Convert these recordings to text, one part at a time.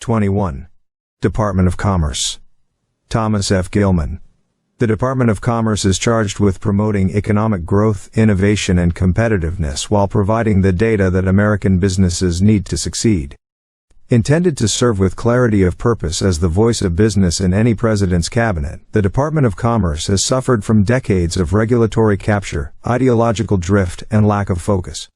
21. Department of Commerce. Thomas F. Gilman. The Department of Commerce is charged with promoting economic growth, innovation, and competitiveness while providing the data that American businesses need to succeed. Intended to serve with clarity of purpose as the voice of business in any president's cabinet, the Department of Commerce has suffered from decades of regulatory capture, ideological drift, and lack of focus.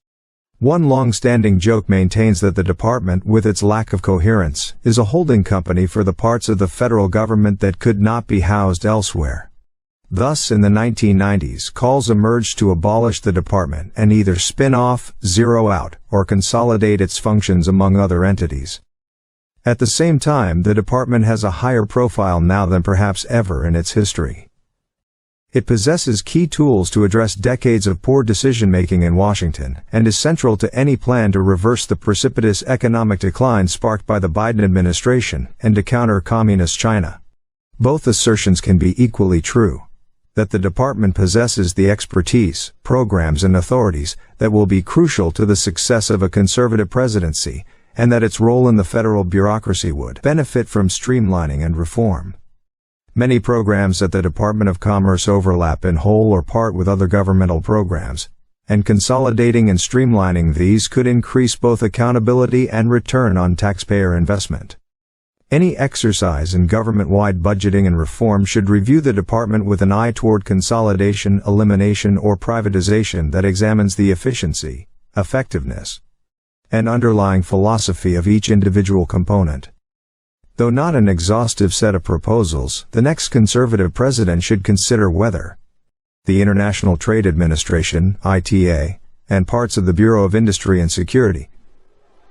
One long-standing joke maintains that the department, with its lack of coherence, is a holding company for the parts of the federal government that could not be housed elsewhere. Thus, in the 1990s, calls emerged to abolish the department and either spin off, zero out, or consolidate its functions among other entities. At the same time, the department has a higher profile now than perhaps ever in its history. It possesses key tools to address decades of poor decision-making in Washington, and is central to any plan to reverse the precipitous economic decline sparked by the Biden administration and to counter communist China. Both assertions can be equally true: that the department possesses the expertise, programs, and authorities that will be crucial to the success of a conservative presidency, and that its role in the federal bureaucracy would benefit from streamlining and reform. Many programs at the Department of Commerce overlap in whole or part with other governmental programs, and consolidating and streamlining these could increase both accountability and return on taxpayer investment. Any exercise in government-wide budgeting and reform should review the department with an eye toward consolidation, elimination, or privatization that examines the efficiency, effectiveness, and underlying philosophy of each individual component. Though not an exhaustive set of proposals, the next conservative president should consider whether the International Trade Administration, ITA, and parts of the Bureau of Industry and Security,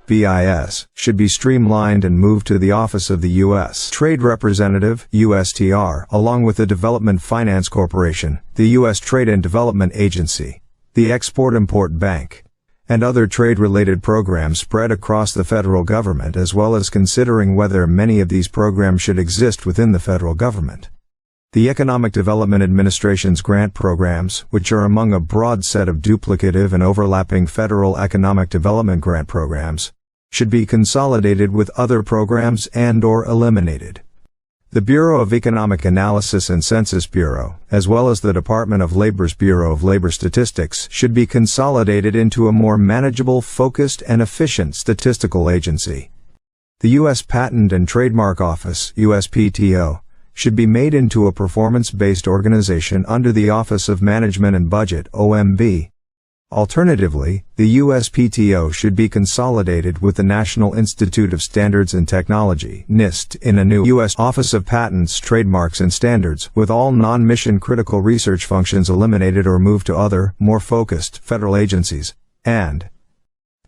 BIS, should be streamlined and moved to the Office of the U.S. Trade Representative, USTR, along with the Development Finance Corporation, the U.S. Trade and Development Agency, the Export-Import Bank, and other trade-related programs spread across the federal government, as well as considering whether many of these programs should exist within the federal government. The Economic Development Administration's grant programs, which are among a broad set of duplicative and overlapping federal economic development grant programs, should be consolidated with other programs and/or eliminated. The Bureau of Economic Analysis and Census Bureau, as well as the Department of Labor's Bureau of Labor Statistics, should be consolidated into a more manageable, focused, and efficient statistical agency. The U.S. Patent and Trademark Office, USPTO, should be made into a performance-based organization under the Office of Management and Budget, OMB. Alternatively, the USPTO should be consolidated with the National Institute of Standards and Technology, NIST, in a new U.S. Office of Patents, Trademarks, and Standards, with all non-mission critical research functions eliminated or moved to other, more focused, federal agencies, and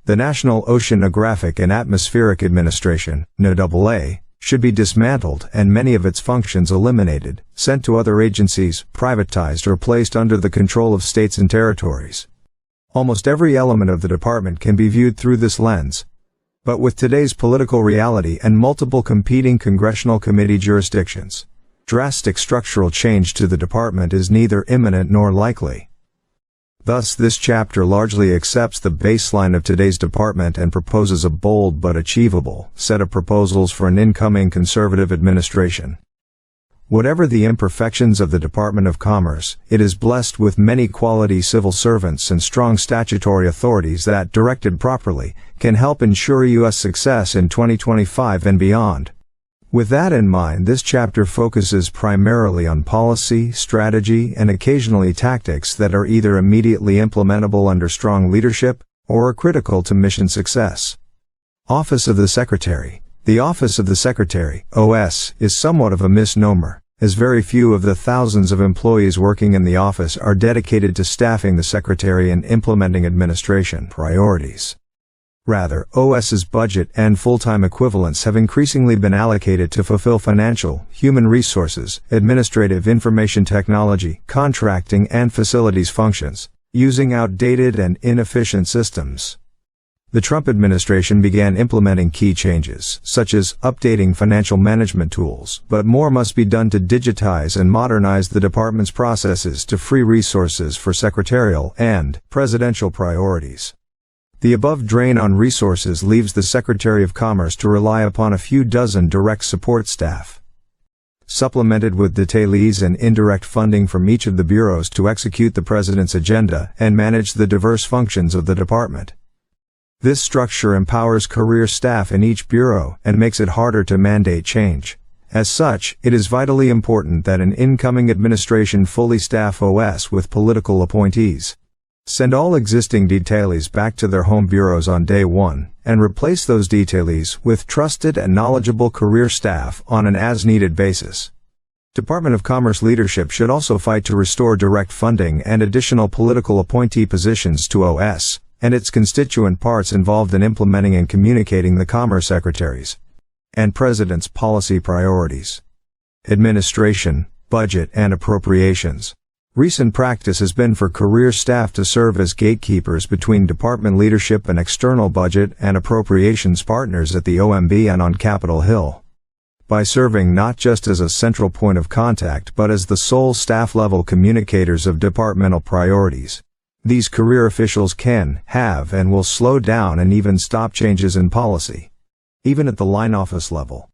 the National Oceanographic and Atmospheric Administration, NOAA, should be dismantled and many of its functions eliminated, sent to other agencies, privatized, or placed under the control of states and territories. Almost every element of the department can be viewed through this lens. But with today's political reality and multiple competing congressional committee jurisdictions, drastic structural change to the department is neither imminent nor likely. Thus, this chapter largely accepts the baseline of today's department and proposes a bold but achievable set of proposals for an incoming conservative administration. Whatever the imperfections of the Department of Commerce, it is blessed with many quality civil servants and strong statutory authorities that, directed properly, can help ensure U.S. success in 2025 and beyond. With that in mind, this chapter focuses primarily on policy, strategy, and occasionally tactics that are either immediately implementable under strong leadership, or are critical to mission success. Office of the Secretary. The Office of the Secretary, OS, is somewhat of a misnomer, as very few of the thousands of employees working in the office are dedicated to staffing the Secretary and implementing administration priorities. Rather, OS's budget and full-time equivalents have increasingly been allocated to fulfill financial, human resources, administrative information technology, contracting, and facilities functions, using outdated and inefficient systems. The Trump administration began implementing key changes, such as updating financial management tools, but more must be done to digitize and modernize the department's processes to free resources for secretarial and presidential priorities. The above drain on resources leaves the Secretary of Commerce to rely upon a few dozen direct support staff, supplemented with detailees and indirect funding from each of the bureaus to execute the President's agenda and manage the diverse functions of the department. This structure empowers career staff in each bureau and makes it harder to mandate change. As such, it is vitally important that an incoming administration fully staff OS with political appointees. Send all existing detailees back to their home bureaus on day one, and replace those detailees with trusted and knowledgeable career staff on an as-needed basis. Department of Commerce leadership should also fight to restore direct funding and additional political appointee positions to OS, and its constituent parts involved in implementing and communicating the Commerce Secretary's and President's policy priorities. Administration, budget, and appropriations. Recent practice has been for career staff to serve as gatekeepers between department leadership and external budget and appropriations partners at the OMB and on Capitol Hill. By serving not just as a central point of contact but as the sole staff-level communicators of departmental priorities, these career officials can, have, and will slow down and even stop changes in policy, even at the line office level.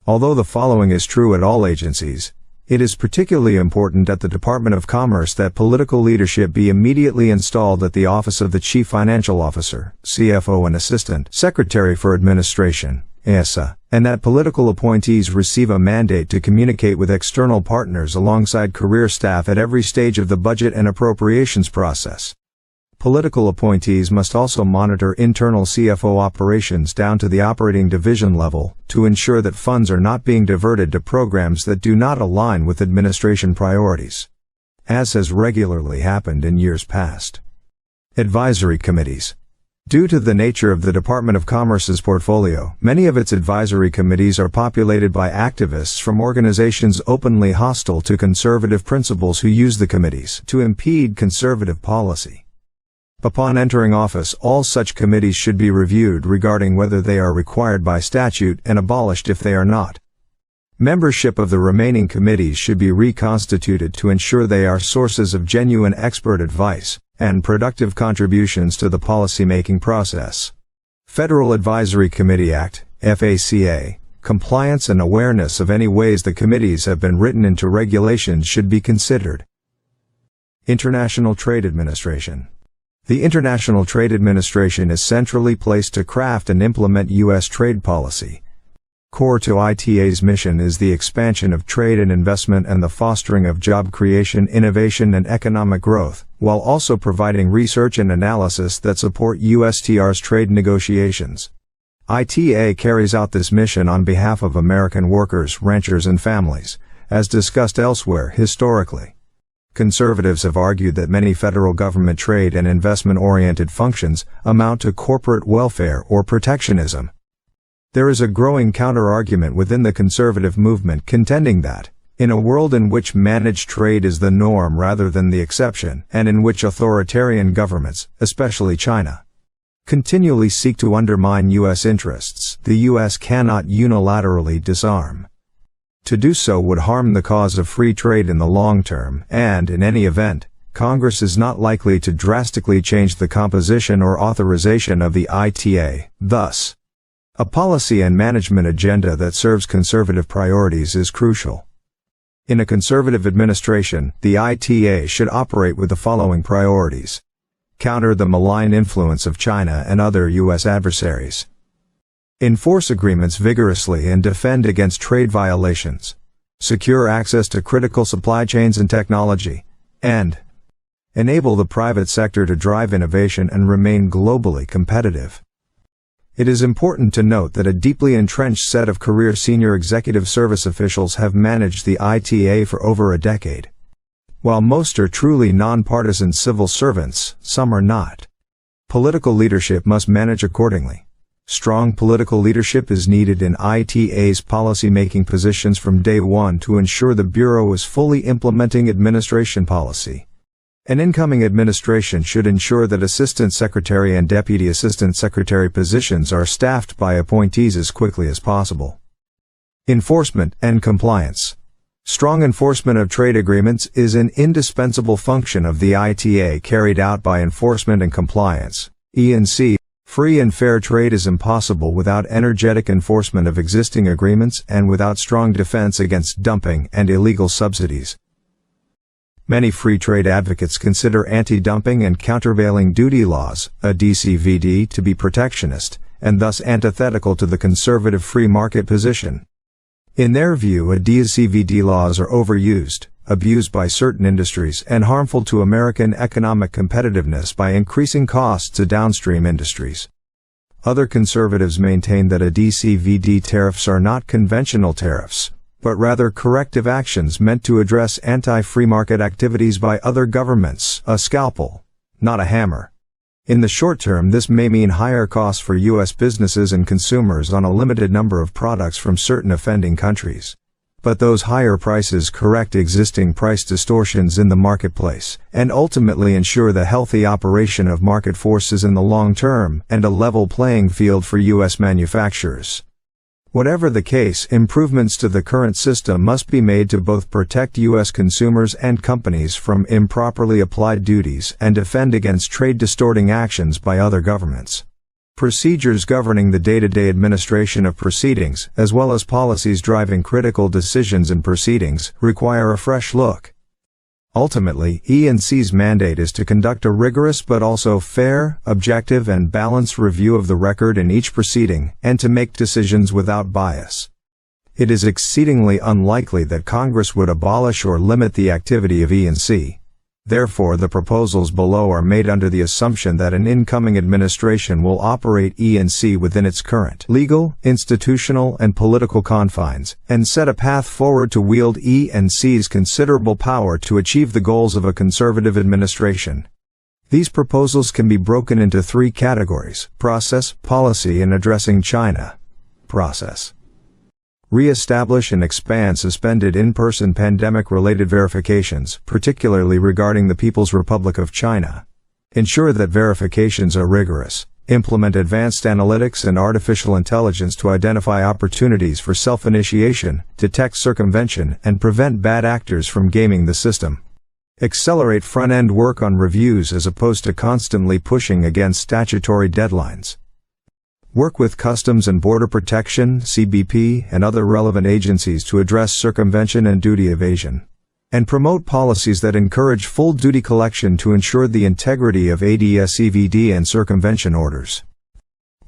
Although the following is true at all agencies, it is particularly important at the Department of Commerce that political leadership be immediately installed at the Office of the Chief Financial Officer, CFO, and Assistant Secretary for Administration, ASA, and that political appointees receive a mandate to communicate with external partners alongside career staff at every stage of the budget and appropriations process. Political appointees must also monitor internal CFO operations down to the operating division level to ensure that funds are not being diverted to programs that do not align with administration priorities, as has regularly happened in years past. Advisory committees. Due to the nature of the Department of Commerce's portfolio, many of its advisory committees are populated by activists from organizations openly hostile to conservative principles who use the committees to impede conservative policy. Upon entering office, all such committees should be reviewed regarding whether they are required by statute and abolished if they are not. Membership of the remaining committees should be reconstituted to ensure they are sources of genuine expert advice and productive contributions to the policymaking process. Federal Advisory Committee Act, FACA, compliance and awareness of any ways the committees have been written into regulations should be considered. International Trade Administration. The International Trade Administration is centrally placed to craft and implement U.S. trade policy. Core to ITA's mission is the expansion of trade and investment and the fostering of job creation, innovation, and economic growth, while also providing research and analysis that support USTR's trade negotiations. ITA carries out this mission on behalf of American workers, ranchers, and families, as discussed elsewhere historically. Conservatives have argued that many federal government trade and investment-oriented functions amount to corporate welfare or protectionism. There is a growing counter-argument within the conservative movement contending that, in a world in which managed trade is the norm rather than the exception, and in which authoritarian governments, especially China, continually seek to undermine U.S. interests, the U.S. cannot unilaterally disarm. To do so would harm the cause of free trade in the long term, and, in any event, Congress is not likely to drastically change the composition or authorization of the ITA. Thus, a policy and management agenda that serves conservative priorities is crucial. In a conservative administration, the ITA should operate with the following priorities: counter the malign influence of China and other U.S. adversaries, enforce agreements vigorously and defend against trade violations, secure access to critical supply chains and technology, and enable the private sector to drive innovation and remain globally competitive. It is important to note that a deeply entrenched set of career senior executive service officials have managed the ITA for over a decade. While most are truly nonpartisan civil servants, some are not. Political leadership must manage accordingly. Strong political leadership is needed in ITA's policy-making positions from day one to ensure the Bureau is fully implementing administration policy. An incoming administration should ensure that Assistant Secretary and Deputy Assistant Secretary positions are staffed by appointees as quickly as possible. Enforcement and compliance. Strong enforcement of trade agreements is an indispensable function of the ITA carried out by enforcement and compliance, E&C, free and fair trade is impossible without energetic enforcement of existing agreements and without strong defense against dumping and illegal subsidies. Many free trade advocates consider anti-dumping and countervailing duty laws, DCVD, to be protectionist, and thus antithetical to the conservative free market position. In their view, DCVD laws are overused, abused by certain industries, and harmful to American economic competitiveness by increasing costs to downstream industries. Other conservatives maintain that DCVD tariffs are not conventional tariffs, but rather corrective actions meant to address anti-free market activities by other governments, a scalpel, not a hammer. In the short term, this may mean higher costs for U.S. businesses and consumers on a limited number of products from certain offending countries. But those higher prices correct existing price distortions in the marketplace, and ultimately ensure the healthy operation of market forces in the long term, and a level playing field for U.S. manufacturers. Whatever the case, improvements to the current system must be made to both protect U.S. consumers and companies from improperly applied duties and defend against trade-distorting actions by other governments. Procedures governing the day-to-day administration of proceedings, as well as policies driving critical decisions in proceedings, require a fresh look. Ultimately, E&C's mandate is to conduct a rigorous but also fair, objective and balanced review of the record in each proceeding, and to make decisions without bias. It is exceedingly unlikely that Congress would abolish or limit the activity of E&C. Therefore, the proposals below are made under the assumption that an incoming administration will operate E&C within its current legal, institutional, and political confines, and set a path forward to wield E&C's considerable power to achieve the goals of a conservative administration. These proposals can be broken into three categories: process, policy, and addressing China. Process. Re-establish and expand suspended in-person pandemic-related verifications, particularly regarding the People's Republic of China. Ensure that verifications are rigorous. Implement advanced analytics and artificial intelligence to identify opportunities for self-initiation, detect circumvention, and prevent bad actors from gaming the system. Accelerate front-end work on reviews as opposed to constantly pushing against statutory deadlines. Work with Customs and Border Protection, CBP, and other relevant agencies to address circumvention and duty evasion. And promote policies that encourage full duty collection to ensure the integrity of AD/CVD and circumvention orders.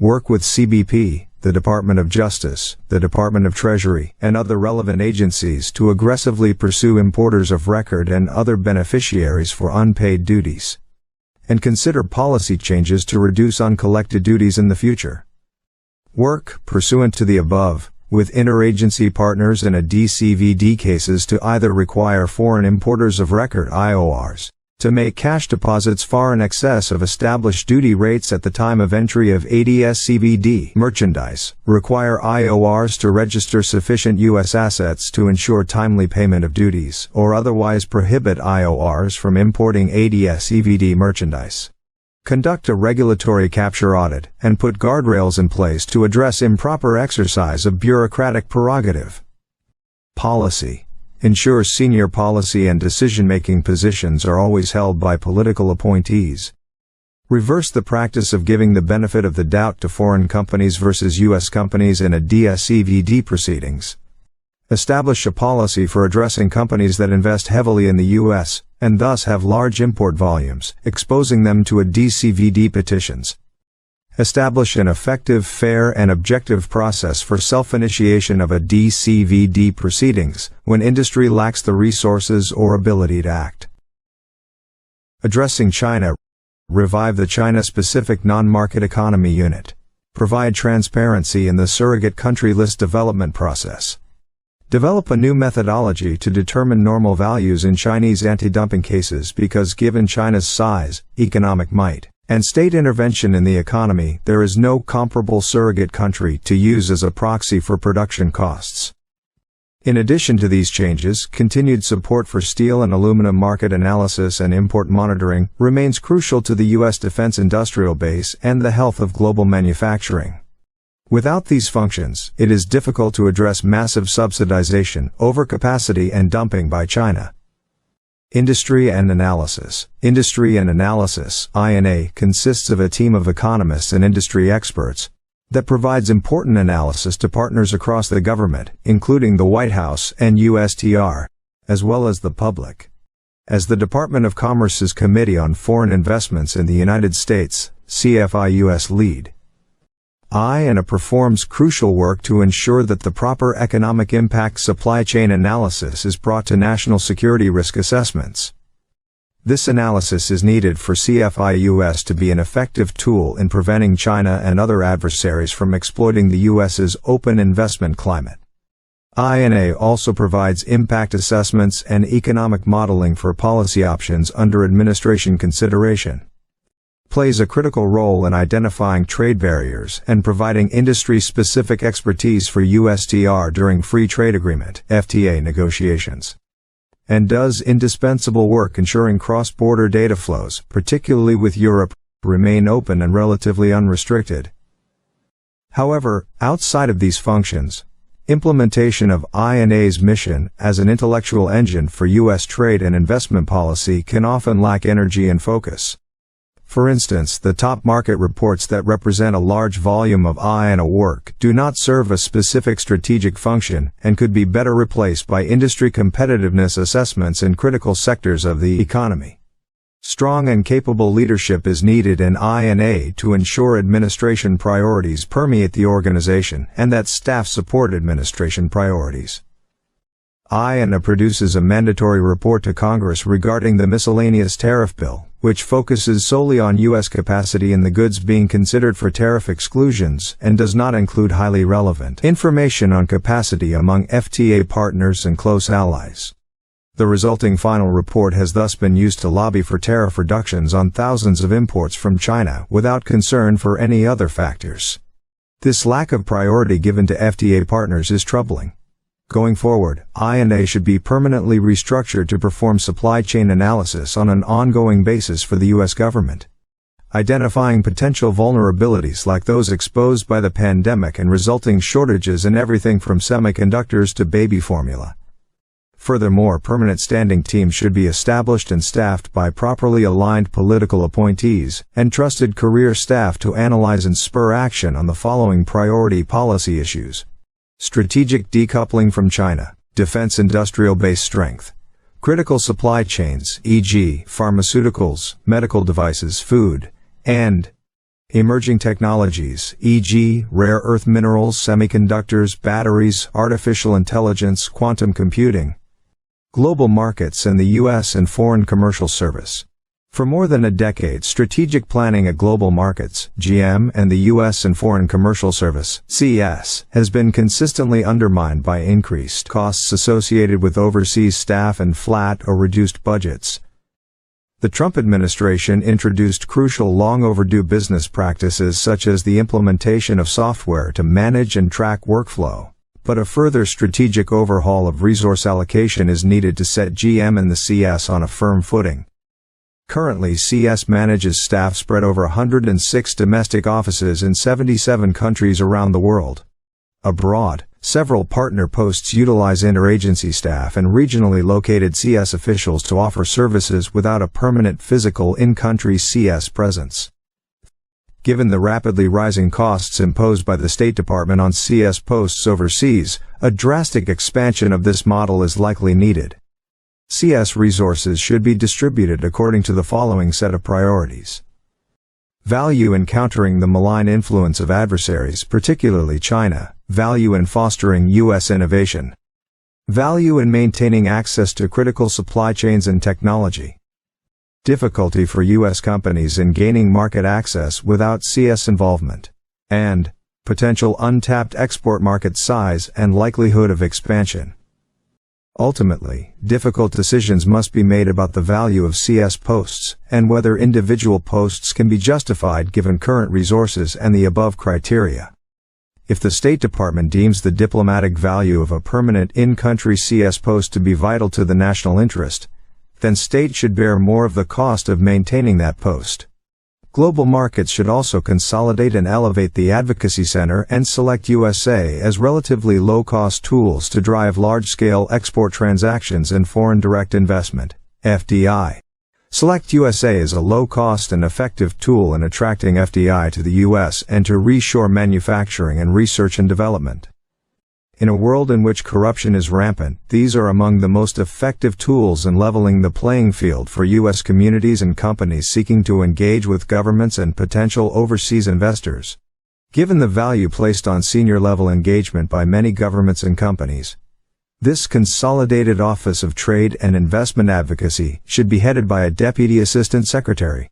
Work with CBP, the Department of Justice, the Department of Treasury, and other relevant agencies to aggressively pursue importers of record and other beneficiaries for unpaid duties. And consider policy changes to reduce uncollected duties in the future. Work, pursuant to the above, with interagency partners in DCVD cases to either require foreign importers of record (IORs) to make cash deposits far in excess of established duty rates at the time of entry of AD/CVD merchandise, require IORs to register sufficient U.S. assets to ensure timely payment of duties, or otherwise prohibit IORs from importing AD/CVD merchandise. Conduct a regulatory capture audit, and put guardrails in place to address improper exercise of bureaucratic prerogative. Policy. Ensure senior policy and decision-making positions are always held by political appointees. Reverse the practice of giving the benefit of the doubt to foreign companies versus U.S. companies in AD/CVD proceedings. Establish a policy for addressing companies that invest heavily in the U.S., and thus have large import volumes, exposing them to AD/CVD petitions. Establish an effective, fair, and objective process for self-initiation of AD/CVD proceedings when industry lacks the resources or ability to act. Addressing China. Revive the China-specific non-market economy unit. Provide transparency in the surrogate country list development process. Develop a new methodology to determine normal values in Chinese anti-dumping cases because given China's size, economic might, and state intervention in the economy, there is no comparable surrogate country to use as a proxy for production costs. In addition to these changes, continued support for steel and aluminum market analysis and import monitoring remains crucial to the U.S. defense industrial base and the health of global manufacturing. Without these functions, it is difficult to address massive subsidization, overcapacity, and dumping by China. Industry and Analysis. Industry and Analysis (INA) consists of a team of economists and industry experts that provides important analysis to partners across the government, including the White House and USTR, as well as the public. As the Department of Commerce's Committee on Foreign Investments in the United States, CFI-US lead, INA performs crucial work to ensure that the proper economic impact supply chain analysis is brought to national security risk assessments. This analysis is needed for CFI-US to be an effective tool in preventing China and other adversaries from exploiting the U.S.'s open investment climate. INA also provides impact assessments and economic modeling for policy options under administration consideration, plays a critical role in identifying trade barriers and providing industry-specific expertise for USTR during Free Trade Agreement (FTA) negotiations, and does indispensable work ensuring cross-border data flows, particularly with Europe, remain open and relatively unrestricted. However, outside of these functions, implementation of INA's mission as an intellectual engine for U.S. trade and investment policy can often lack energy and focus. For instance, the top market reports that represent a large volume of INA work do not serve a specific strategic function and could be better replaced by industry competitiveness assessments in critical sectors of the economy. Strong and capable leadership is needed in INA to ensure administration priorities permeate the organization and that staff support administration priorities. INA produces a mandatory report to Congress regarding the miscellaneous tariff bill, which focuses solely on U.S. capacity in the goods being considered for tariff exclusions and does not include highly relevant information on capacity among FTA partners and close allies. The resulting final report has thus been used to lobby for tariff reductions on thousands of imports from China without concern for any other factors. This lack of priority given to FTA partners is troubling. Going forward, INA should be permanently restructured to perform supply chain analysis on an ongoing basis for the U.S. government, identifying potential vulnerabilities like those exposed by the pandemic and resulting shortages in everything from semiconductors to baby formula. Furthermore, permanent standing teams should be established and staffed by properly aligned political appointees and trusted career staff to analyze and spur action on the following priority policy issues: strategic decoupling from China, defense industrial base strength, critical supply chains, e.g., pharmaceuticals, medical devices, food, and emerging technologies, e.g., rare earth minerals, semiconductors, batteries, artificial intelligence, quantum computing, global markets, and the U.S. and foreign commercial service. For more than a decade, strategic planning at global markets, GM, and the U.S. and foreign commercial service, CS, has been consistently undermined by increased costs associated with overseas staff and flat or reduced budgets. The Trump administration introduced crucial long-overdue business practices such as the implementation of software to manage and track workflow, but a further strategic overhaul of resource allocation is needed to set GM and the CS on a firm footing. Currently, CS manages staff spread over 106 domestic offices in 77 countries around the world. Abroad, several partner posts utilize interagency staff and regionally located CS officials to offer services without a permanent physical in-country CS presence. Given the rapidly rising costs imposed by the State Department on CS posts overseas, a drastic expansion of this model is likely needed. CS resources should be distributed according to the following set of priorities: value in countering the malign influence of adversaries, particularly China; value in fostering U.S. innovation; value in maintaining access to critical supply chains and technology; difficulty for U.S. companies in gaining market access without CS involvement; and potential untapped export market size and likelihood of expansion. Ultimately, difficult decisions must be made about the value of CS posts and whether individual posts can be justified given current resources and the above criteria. If the State Department deems the diplomatic value of a permanent in-country CS post to be vital to the national interest, then state should bear more of the cost of maintaining that post. Global markets should also consolidate and elevate the Advocacy Center and select USA as relatively low-cost tools to drive large-scale export transactions and foreign direct investment, FDI. Select USA is a low-cost and effective tool in attracting FDI to the U.S. and to reshore manufacturing and research and development. In a world in which corruption is rampant, these are among the most effective tools in leveling the playing field for U.S. communities and companies seeking to engage with governments and potential overseas investors. Given the value placed on senior-level engagement by many governments and companies, this consolidated Office of Trade and Investment Advocacy should be headed by a Deputy Assistant Secretary.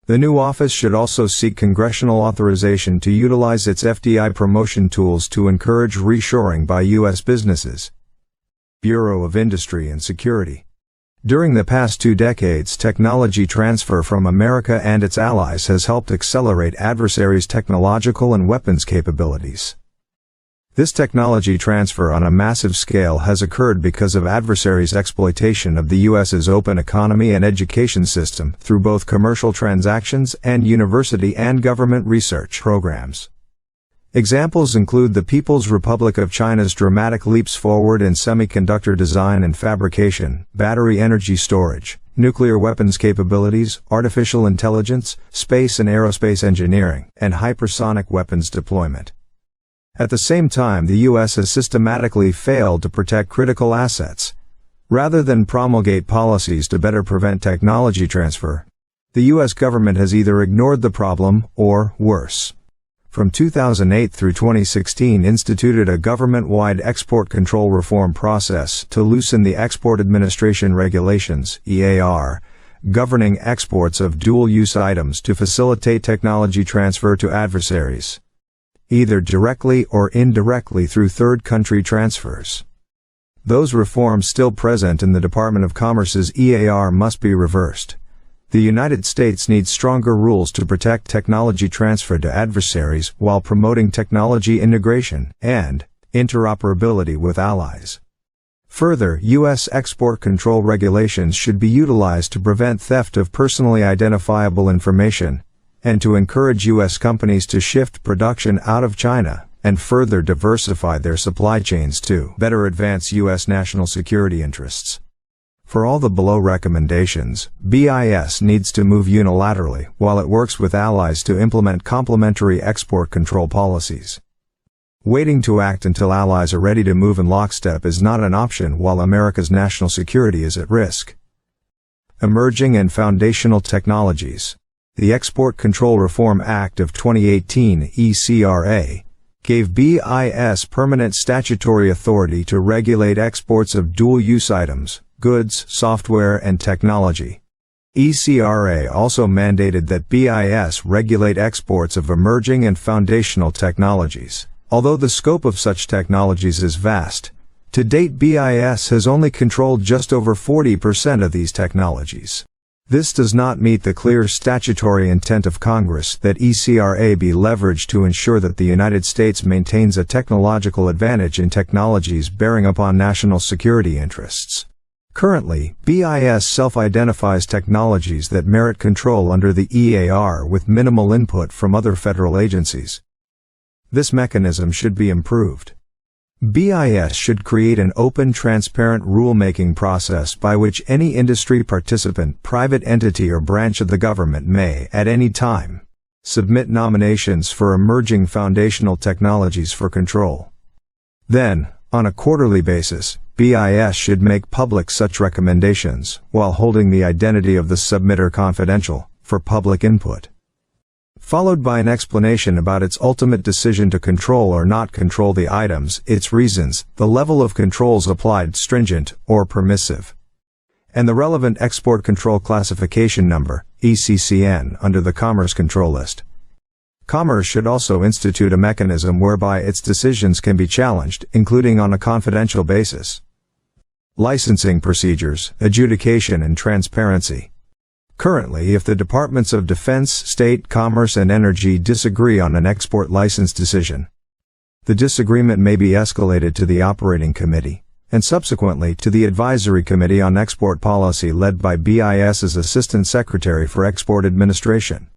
The new office should also seek congressional authorization to utilize its FDI promotion tools to encourage reshoring by U.S. businesses. Bureau of Industry and Security. During the past 2 decades, technology transfer from America and its allies has helped accelerate adversaries' technological and weapons capabilities. This technology transfer on a massive scale has occurred because of adversaries' exploitation of the U.S.'s open economy and education system through both commercial transactions and university and government research programs. Examples include the People's Republic of China's dramatic leaps forward in semiconductor design and fabrication, battery energy storage, nuclear weapons capabilities, artificial intelligence, space and aerospace engineering, and hypersonic weapons deployment. At the same time, the U.S. has systematically failed to protect critical assets. Rather than promulgate policies to better prevent technology transfer, the U.S. government has either ignored the problem or, worse, from 2008 through 2016 instituted a government-wide export control reform process to loosen the Export Administration Regulations, EAR, governing exports of dual-use items to facilitate technology transfer to adversaries, either directly or indirectly through third-country transfers. Those reforms still present in the Department of Commerce's EAR must be reversed. The United States needs stronger rules to protect technology transfer to adversaries while promoting technology integration and interoperability with allies. Further, U.S. export control regulations should be utilized to prevent theft of personally identifiable information, and to encourage U.S. companies to shift production out of China and further diversify their supply chains to better advance U.S. national security interests. For all the below recommendations, BIS needs to move unilaterally while it works with allies to implement complementary export control policies. Waiting to act until allies are ready to move in lockstep is not an option while America's national security is at risk. Emerging and foundational technologies. The Export Control Reform Act of 2018 (ECRA) gave BIS permanent statutory authority to regulate exports of dual-use items, goods, software, and technology. ECRA also mandated that BIS regulate exports of emerging and foundational technologies. Although the scope of such technologies is vast, to date BIS has only controlled just over 40% of these technologies. This does not meet the clear statutory intent of Congress that ECRA be leveraged to ensure that the United States maintains a technological advantage in technologies bearing upon national security interests. Currently, BIS self-identifies technologies that merit control under the EAR with minimal input from other federal agencies. This mechanism should be improved. BIS should create an open, transparent rulemaking process by which any industry participant, private entity or branch of the government may, at any time, submit nominations for emerging foundational technologies for control. Then, on a quarterly basis, BIS should make public such recommendations, while holding the identity of the submitter confidential, for public input, followed by an explanation about its ultimate decision to control or not control the items, its reasons, the level of controls applied, stringent or permissive, and the relevant export control classification number, ECCN, under the Commerce Control List. Commerce should also institute a mechanism whereby its decisions can be challenged, including on a confidential basis. Licensing procedures, adjudication and transparency. Currently, if the Departments of Defense, State, Commerce, and Energy disagree on an export license decision, the disagreement may be escalated to the Operating Committee, and subsequently to the Advisory Committee on Export Policy led by BIS's Assistant Secretary for Export Administration.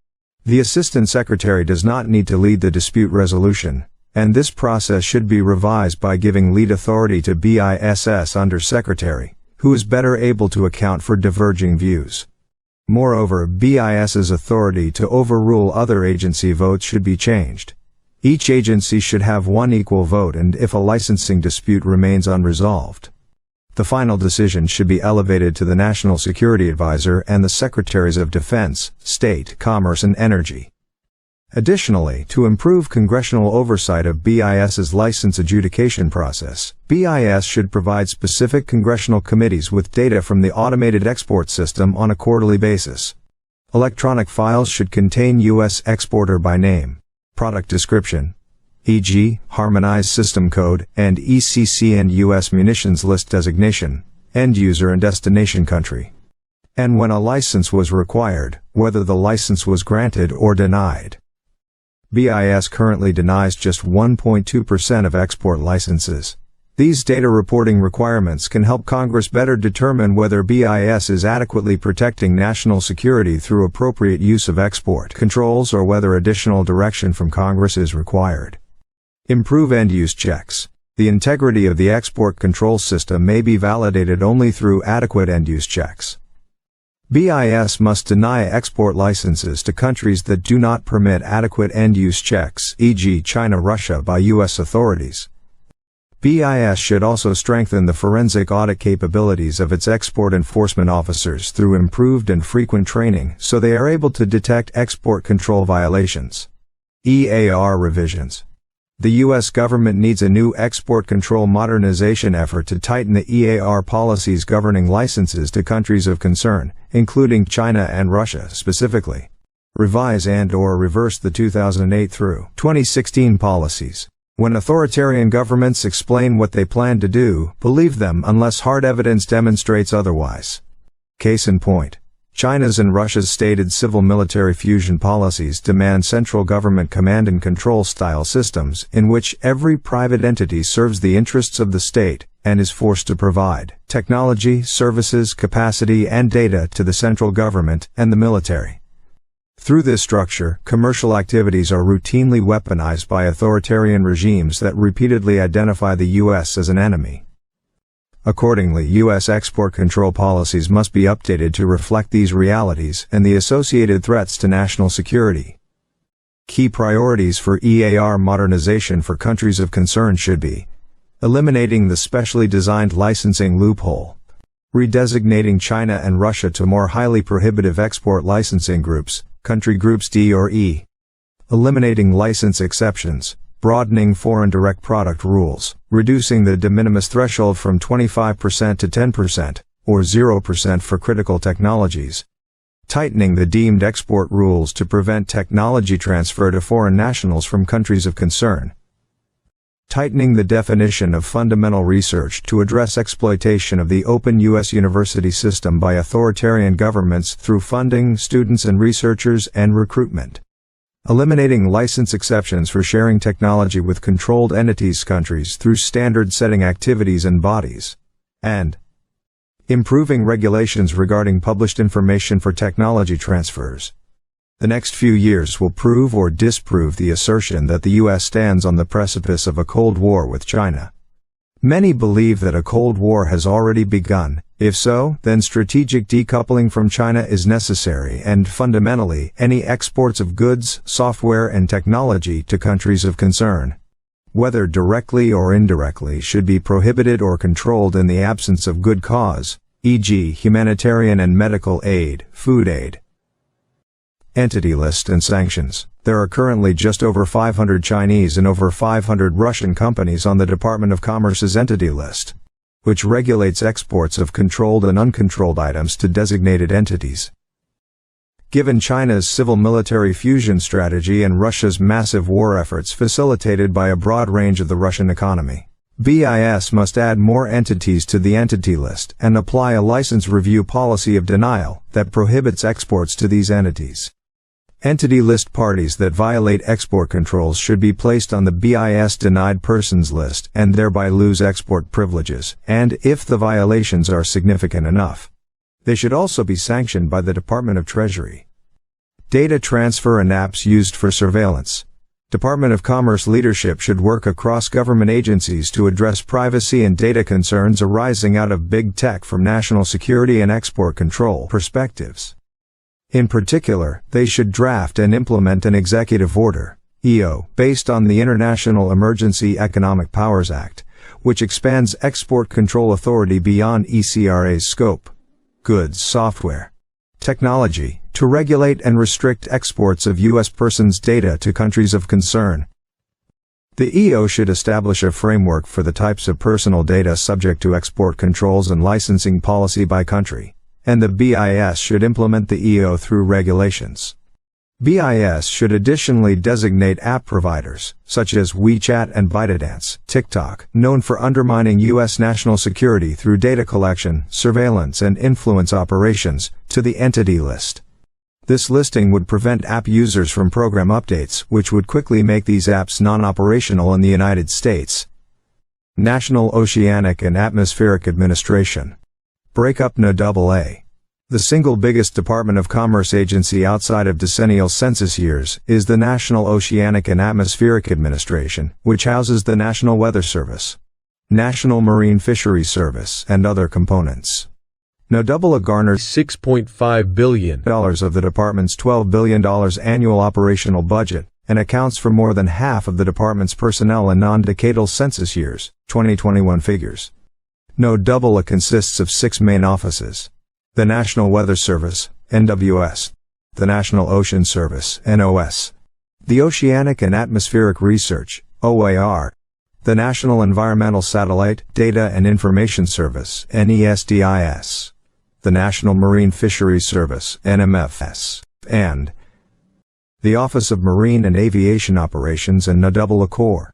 The Assistant Secretary does not need to lead the dispute resolution, and this process should be revised by giving lead authority to BIS's Under Secretary, who is better able to account for diverging views. Moreover, BIS's authority to overrule other agency votes should be changed. Each agency should have one equal vote, and if a licensing dispute remains unresolved, the final decision should be elevated to the National Security Advisor and the Secretaries of Defense, State, Commerce and Energy. Additionally, to improve congressional oversight of BIS's license adjudication process, BIS should provide specific congressional committees with data from the automated export system on a quarterly basis. Electronic files should contain U.S. exporter by name, product description, e.g., harmonized system code, and ECC and U.S. munitions list designation, end user and destination country, and when a license was required, whether the license was granted or denied. BIS currently denies just 1.2% of export licenses. These data reporting requirements can help Congress better determine whether BIS is adequately protecting national security through appropriate use of export controls or whether additional direction from Congress is required. Improve end-use checks. The integrity of the export control system may be validated only through adequate end-use checks. BIS must deny export licenses to countries that do not permit adequate end-use checks, e.g. China, Russia, by U.S. authorities. BIS should also strengthen the forensic audit capabilities of its export enforcement officers through improved and frequent training so they are able to detect export control violations. EAR revisions. The U.S. government needs a new export control modernization effort to tighten the EAR policies governing licenses to countries of concern, including China and Russia specifically. Revise and/or reverse the 2008 through 2016 policies. When authoritarian governments explain what they plan to do, believe them unless hard evidence demonstrates otherwise. Case in point. China's and Russia's stated civil-military fusion policies demand central government command and control style systems in which every private entity serves the interests of the state and is forced to provide technology, services, capacity, and data to the central government and the military. Through this structure, commercial activities are routinely weaponized by authoritarian regimes that repeatedly identify the U.S. as an enemy. Accordingly, U.S. export control policies must be updated to reflect these realities and the associated threats to national security. Key priorities for EAR modernization for countries of concern should be: eliminating the specially designed licensing loophole, redesignating China and Russia to more highly prohibitive export licensing groups, country groups D or E, eliminating license exceptions, broadening foreign direct product rules, reducing the de minimis threshold from 25% to 10%, or 0% for critical technologies, tightening the deemed export rules to prevent technology transfer to foreign nationals from countries of concern, tightening the definition of fundamental research to address exploitation of the open U.S. university system by authoritarian governments through funding, students and researchers, and recruitment, eliminating license exceptions for sharing technology with controlled entities countries through standard-setting activities and bodies, and improving regulations regarding published information for technology transfers. The next few years will prove or disprove the assertion that the U.S. stands on the precipice of a Cold War with China. Many believe that a Cold War has already begun. If so, then strategic decoupling from China is necessary and, fundamentally, any exports of goods, software and technology to countries of concern, whether directly or indirectly, should be prohibited or controlled in the absence of good cause, e.g. humanitarian and medical aid, food aid. Entity list and sanctions. There are currently just over 500 Chinese and over 500 Russian companies on the Department of Commerce's entity list, which regulates exports of controlled and uncontrolled items to designated entities. Given China's civil-military fusion strategy and Russia's massive war efforts facilitated by a broad range of the Russian economy, BIS must add more entities to the entity list and apply a license review policy of denial that prohibits exports to these entities. Entity list parties that violate export controls should be placed on the BIS denied persons list and thereby lose export privileges, and if the violations are significant enough, they should also be sanctioned by the Department of Treasury. Data transfer and apps used for surveillance. Department of Commerce leadership should work across government agencies to address privacy and data concerns arising out of big tech from national security and export control perspectives. In particular, they should draft and implement an executive order, EO, based on the International Emergency Economic Powers Act, which expands export control authority beyond ECRA's scope. Goods, software, technology, to regulate and restrict exports of U.S. persons' data to countries of concern. The EO should establish a framework for the types of personal data subject to export controls and licensing policy by country, and the BIS should implement the EO through regulations. BIS should additionally designate app providers, such as WeChat and ByteDance, TikTok, known for undermining U.S. national security through data collection, surveillance and influence operations, to the entity list. This listing would prevent app users from program updates, which would quickly make these apps non-operational in the United States. National Oceanic and Atmospheric Administration. Break up NOAA. The single biggest Department of Commerce agency outside of decennial census years is the National Oceanic and Atmospheric Administration, which houses the National Weather Service, National Marine Fisheries Service, and other components. NOAA garners $6.5 billion of the department's $12 billion annual operational budget, and accounts for more than half of the department's personnel in non-decadal census years, 2021 figures. NOAA consists of 6 main offices: the National Weather Service, NWS, the National Ocean Service, NOS, the Oceanic and Atmospheric Research, OAR, the National Environmental Satellite, Data and Information Service, NESDIS, the National Marine Fisheries Service, NMFS, and the Office of Marine and Aviation Operations and NOAA Corps.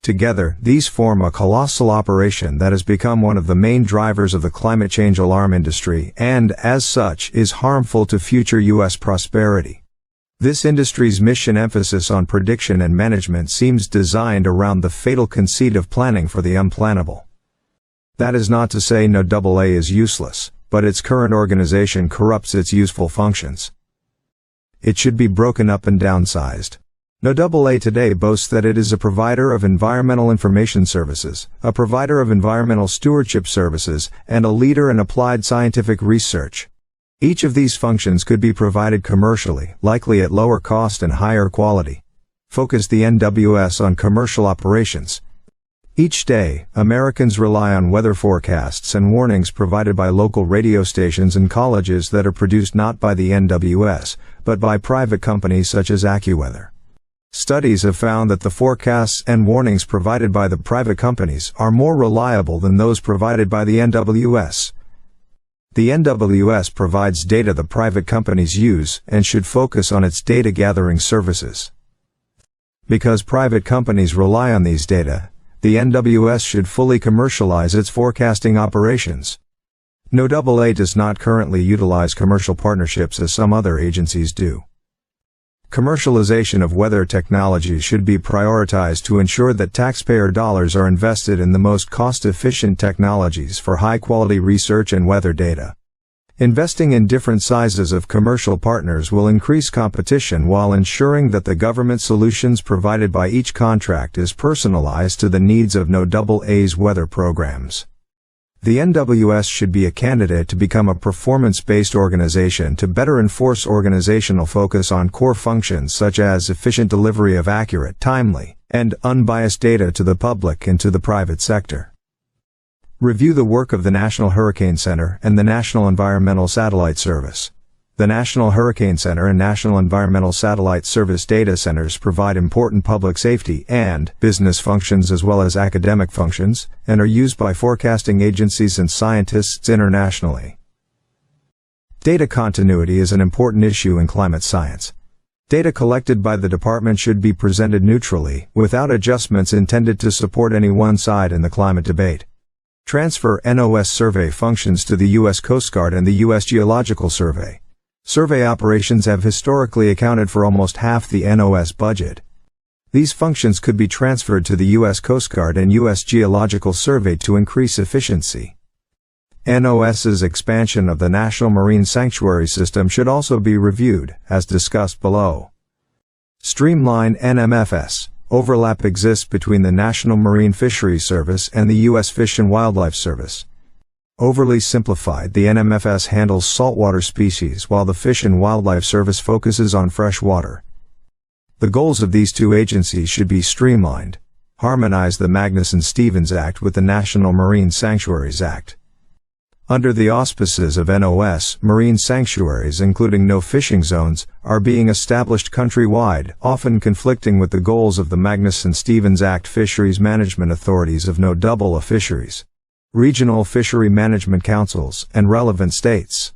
Together, these form a colossal operation that has become one of the main drivers of the climate change alarm industry and, as such, is harmful to future U.S. prosperity. This industry's mission emphasis on prediction and management seems designed around the fatal conceit of planning for the unplannable. That is not to say NOAA is useless, but its current organization corrupts its useful functions. It should be broken up and downsized. NOAA today boasts that it is a provider of environmental information services, a provider of environmental stewardship services, and a leader in applied scientific research. Each of these functions could be provided commercially, likely at lower cost and higher quality. Focus the NWS on commercial operations. Each day, Americans rely on weather forecasts and warnings provided by local radio stations and colleges that are produced not by the NWS, but by private companies such as AccuWeather. Studies have found that the forecasts and warnings provided by the private companies are more reliable than those provided by the NWS. The NWS provides data the private companies use and should focus on its data gathering services. Because private companies rely on these data, the NWS should fully commercialize its forecasting operations. NOAA does not currently utilize commercial partnerships as some other agencies do. Commercialization of weather technology should be prioritized to ensure that taxpayer dollars are invested in the most cost-efficient technologies for high-quality research and weather data. Investing in different sizes of commercial partners will increase competition while ensuring that the government solutions provided by each contract is personalized to the needs of NOAA's weather programs. The NWS should be a candidate to become a performance-based organization to better enforce organizational focus on core functions such as efficient delivery of accurate, timely, and unbiased data to the public and to the private sector. Review the work of the National Hurricane Center and the National Environmental Satellite Service. The National Hurricane Center and National Environmental Satellite Service data centers provide important public safety and business functions as well as academic functions, and are used by forecasting agencies and scientists internationally. Data continuity is an important issue in climate science. Data collected by the department should be presented neutrally, without adjustments intended to support any one side in the climate debate. Transfer NOS survey functions to the U.S. Coast Guard and the U.S. Geological Survey. Survey operations have historically accounted for almost half the NOS budget. These functions could be transferred to the U.S. Coast Guard and U.S. Geological Survey to increase efficiency. NOS's expansion of the National Marine Sanctuary System should also be reviewed, as discussed below. Streamline NMFS. Overlap exists between the National Marine Fisheries Service and the U.S. Fish and Wildlife Service. Overly simplified, the NMFS handles saltwater species while the Fish and Wildlife Service focuses on freshwater. The goals of these two agencies should be streamlined. Harmonize the Magnuson-Stevens Act with the National Marine Sanctuaries Act. Under the auspices of NOS, marine sanctuaries, including no fishing zones, are being established countrywide, often conflicting with the goals of the Magnuson-Stevens Act fisheries management authorities of no-double-A fisheries, regional fishery management councils, and relevant states.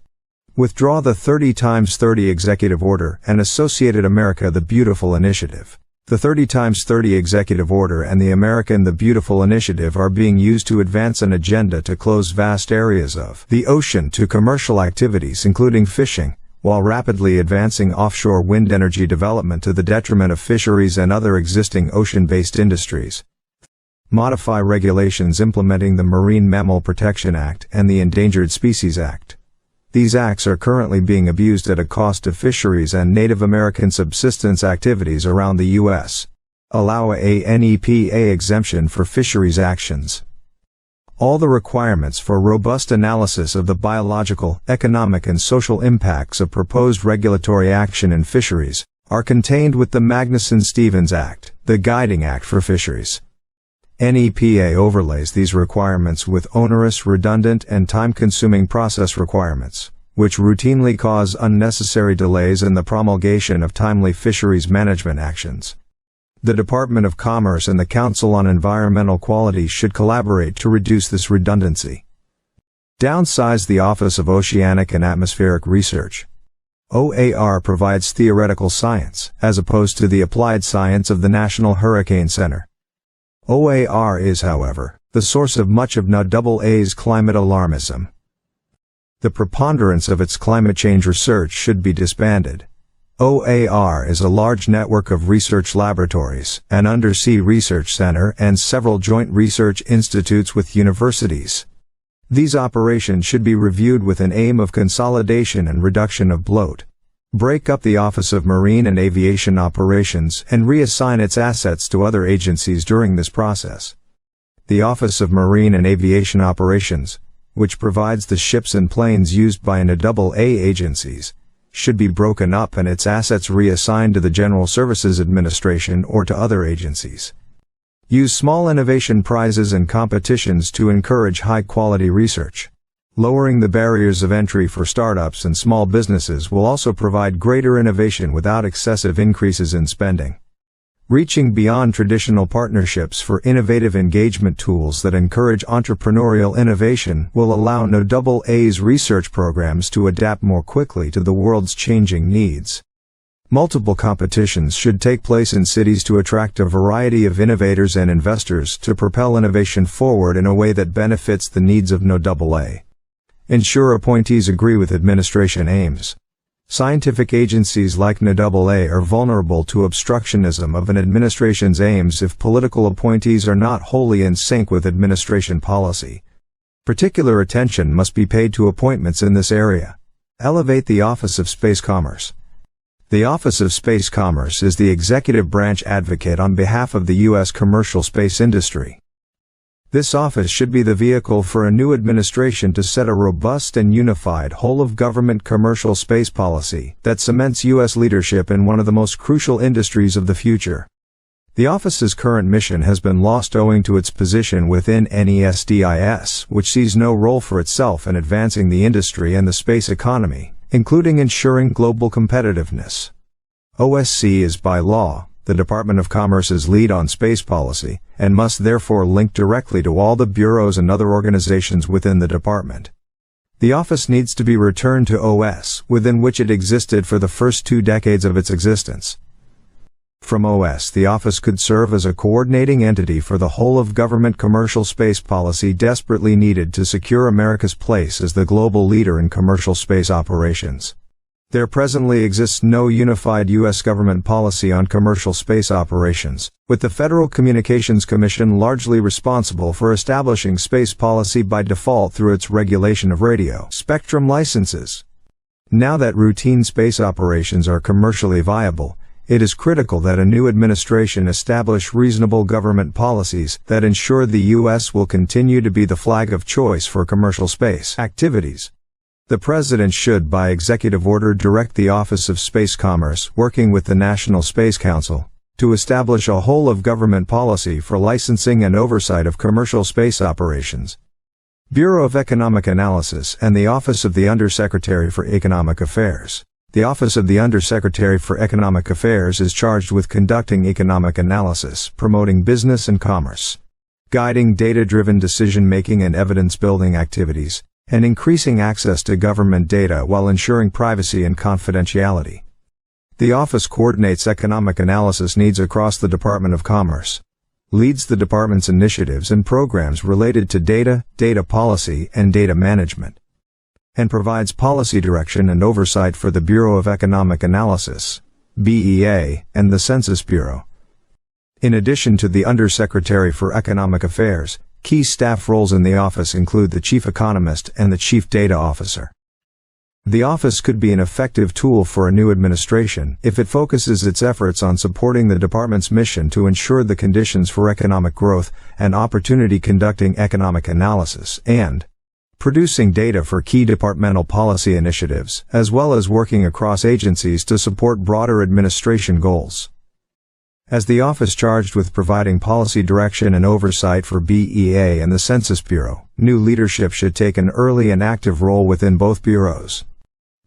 Withdraw the 30x30 Executive Order and Associated America the Beautiful Initiative. The 30x30 Executive Order and the American the Beautiful Initiative are being used to advance an agenda to close vast areas of the ocean to commercial activities including fishing, while rapidly advancing offshore wind energy development to the detriment of fisheries and other existing ocean-based industries. Modify regulations implementing the Marine Mammal Protection Act and the Endangered Species Act. These acts are currently being abused at a cost to fisheries and Native American subsistence activities around the U.S. Allow a NEPA exemption for fisheries actions. All the requirements for robust analysis of the biological, economic and social impacts of proposed regulatory action in fisheries are contained with the Magnuson-Stevens Act, the Guiding Act for Fisheries. NEPA overlays these requirements with onerous, redundant, and time-consuming process requirements, which routinely cause unnecessary delays in the promulgation of timely fisheries management actions. The Department of Commerce and the Council on Environmental Quality should collaborate to reduce this redundancy. Downsize the Office of Oceanic and Atmospheric Research. OAR provides theoretical science, as opposed to the applied science of the National Hurricane Center. OAR is, however, the source of much of NOAA's climate alarmism. The preponderance of its climate change research should be disbanded. OAR is a large network of research laboratories, an undersea research center, and several joint research institutes with universities. These operations should be reviewed with an aim of consolidation and reduction of bloat. Break up the Office of Marine and Aviation Operations and reassign its assets to other agencies during this process. The Office of Marine and Aviation Operations, which provides the ships and planes used by NOAA agencies, should be broken up and its assets reassigned to the General Services Administration or to other agencies. Use small innovation prizes and competitions to encourage high-quality research. Lowering the barriers of entry for startups and small businesses will also provide greater innovation without excessive increases in spending. Reaching beyond traditional partnerships for innovative engagement tools that encourage entrepreneurial innovation will allow NOAA's research programs to adapt more quickly to the world's changing needs. Multiple competitions should take place in cities to attract a variety of innovators and investors to propel innovation forward in a way that benefits the needs of NOAA. Ensure appointees agree with administration aims. Scientific agencies like NOAA are vulnerable to obstructionism of an administration's aims if political appointees are not wholly in sync with administration policy. Particular attention must be paid to appointments in this area. Elevate the Office of Space Commerce. The Office of Space Commerce is the executive branch advocate on behalf of the U.S. commercial space industry. This office should be the vehicle for a new administration to set a robust and unified whole-of-government commercial space policy that cements U.S. leadership in one of the most crucial industries of the future. The office's current mission has been lost owing to its position within NESDIS, which sees no role for itself in advancing the industry and the space economy, including ensuring global competitiveness. OSC is by law the Department of Commerce's lead on space policy, and must therefore link directly to all the bureaus and other organizations within the department. The office needs to be returned to OS, within which it existed for the first 2 decades of its existence. From OS, the office could serve as a coordinating entity for the whole-of-government commercial space policy desperately needed to secure America's place as the global leader in commercial space operations. There presently exists no unified U.S. government policy on commercial space operations, with the Federal Communications Commission largely responsible for establishing space policy by default through its regulation of radio spectrum licenses. Now that routine space operations are commercially viable, it is critical that a new administration establish reasonable government policies that ensure the U.S. will continue to be the flag of choice for commercial space activities. The President should, by executive order, direct the Office of Space Commerce, working with the National Space Council, to establish a whole-of-government policy for licensing and oversight of commercial space operations. Bureau of Economic Analysis and the Office of the Undersecretary for Economic Affairs. The Office of the Undersecretary for Economic Affairs is charged with conducting economic analysis, promoting business and commerce, guiding data-driven decision-making and evidence-building activities, and increasing access to government data while ensuring privacy and confidentiality. The office coordinates economic analysis needs across the Department of Commerce, leads the department's initiatives and programs related to data, data policy, and data management, and provides policy direction and oversight for the Bureau of Economic Analysis, BEA, and the Census Bureau. In addition to the Undersecretary for Economic Affairs, key staff roles in the office include the Chief Economist and the Chief Data Officer. The office could be an effective tool for a new administration if it focuses its efforts on supporting the department's mission to ensure the conditions for economic growth and opportunity, conducting economic analysis, and producing data for key departmental policy initiatives, as well as working across agencies to support broader administration goals. As the office charged with providing policy direction and oversight for BEA and the Census Bureau, new leadership should take an early and active role within both bureaus.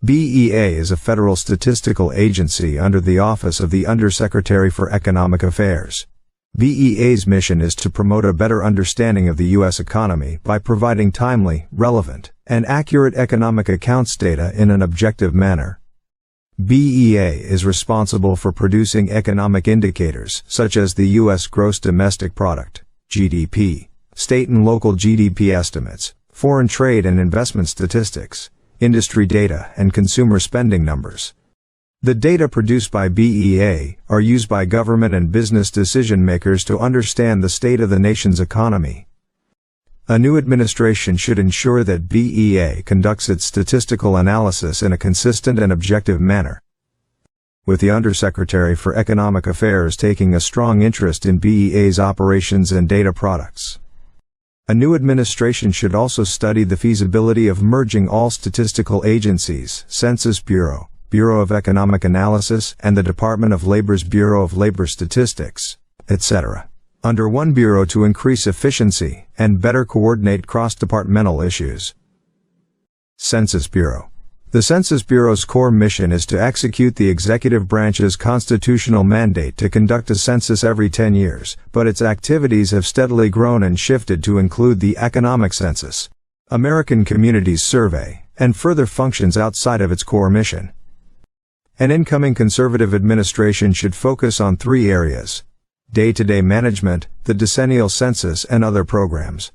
BEA is a federal statistical agency under the Office of the Undersecretary for Economic Affairs. BEA's mission is to promote a better understanding of the U.S. economy by providing timely, relevant, and accurate economic accounts data in an objective manner. BEA is responsible for producing economic indicators such as the U.S. gross domestic product, GDP, state and local GDP estimates, foreign trade and investment statistics, industry data, and consumer spending numbers. The data produced by BEA are used by government and business decision-makers to understand the state of the nation's economy. A new administration should ensure that BEA conducts its statistical analysis in a consistent and objective manner, with the Undersecretary for Economic Affairs taking a strong interest in BEA's operations and data products. A new administration should also study the feasibility of merging all statistical agencies, Census Bureau, Bureau of Economic Analysis, and the Department of Labor's Bureau of Labor Statistics, etc., under one bureau to increase efficiency and better coordinate cross-departmental issues. Census Bureau. The Census Bureau's core mission is to execute the executive branch's constitutional mandate to conduct a census every 10 years, but its activities have steadily grown and shifted to include the economic census, American Communities Survey, and further functions outside of its core mission. An incoming conservative administration should focus on three areas: day-to-day management, the decennial census, and other programs.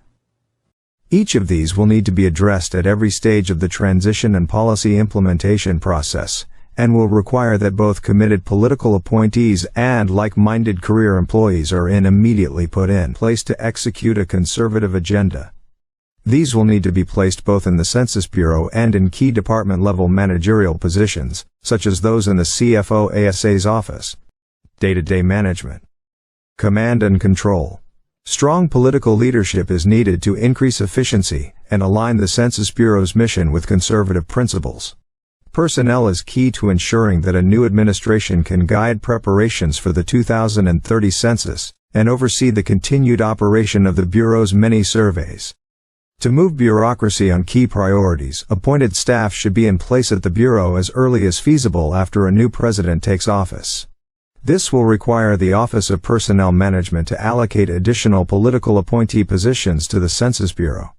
Each of these will need to be addressed at every stage of the transition and policy implementation process, and will require that both committed political appointees and like-minded career employees are immediately put in place to execute a conservative agenda. These will need to be placed both in the Census Bureau and in key department-level managerial positions, such as those in the CFO/ASA's office. Day-to-day management. Command and control. Strong political leadership is needed to increase efficiency and align the Census Bureau's mission with conservative principles. Personnel is key to ensuring that a new administration can guide preparations for the 2030 census and oversee the continued operation of the Bureau's many surveys. To move bureaucracy on key priorities, appointed staff should be in place at the Bureau as early as feasible after a new president takes office. This will require the Office of Personnel Management to allocate additional political appointee positions to the Census Bureau.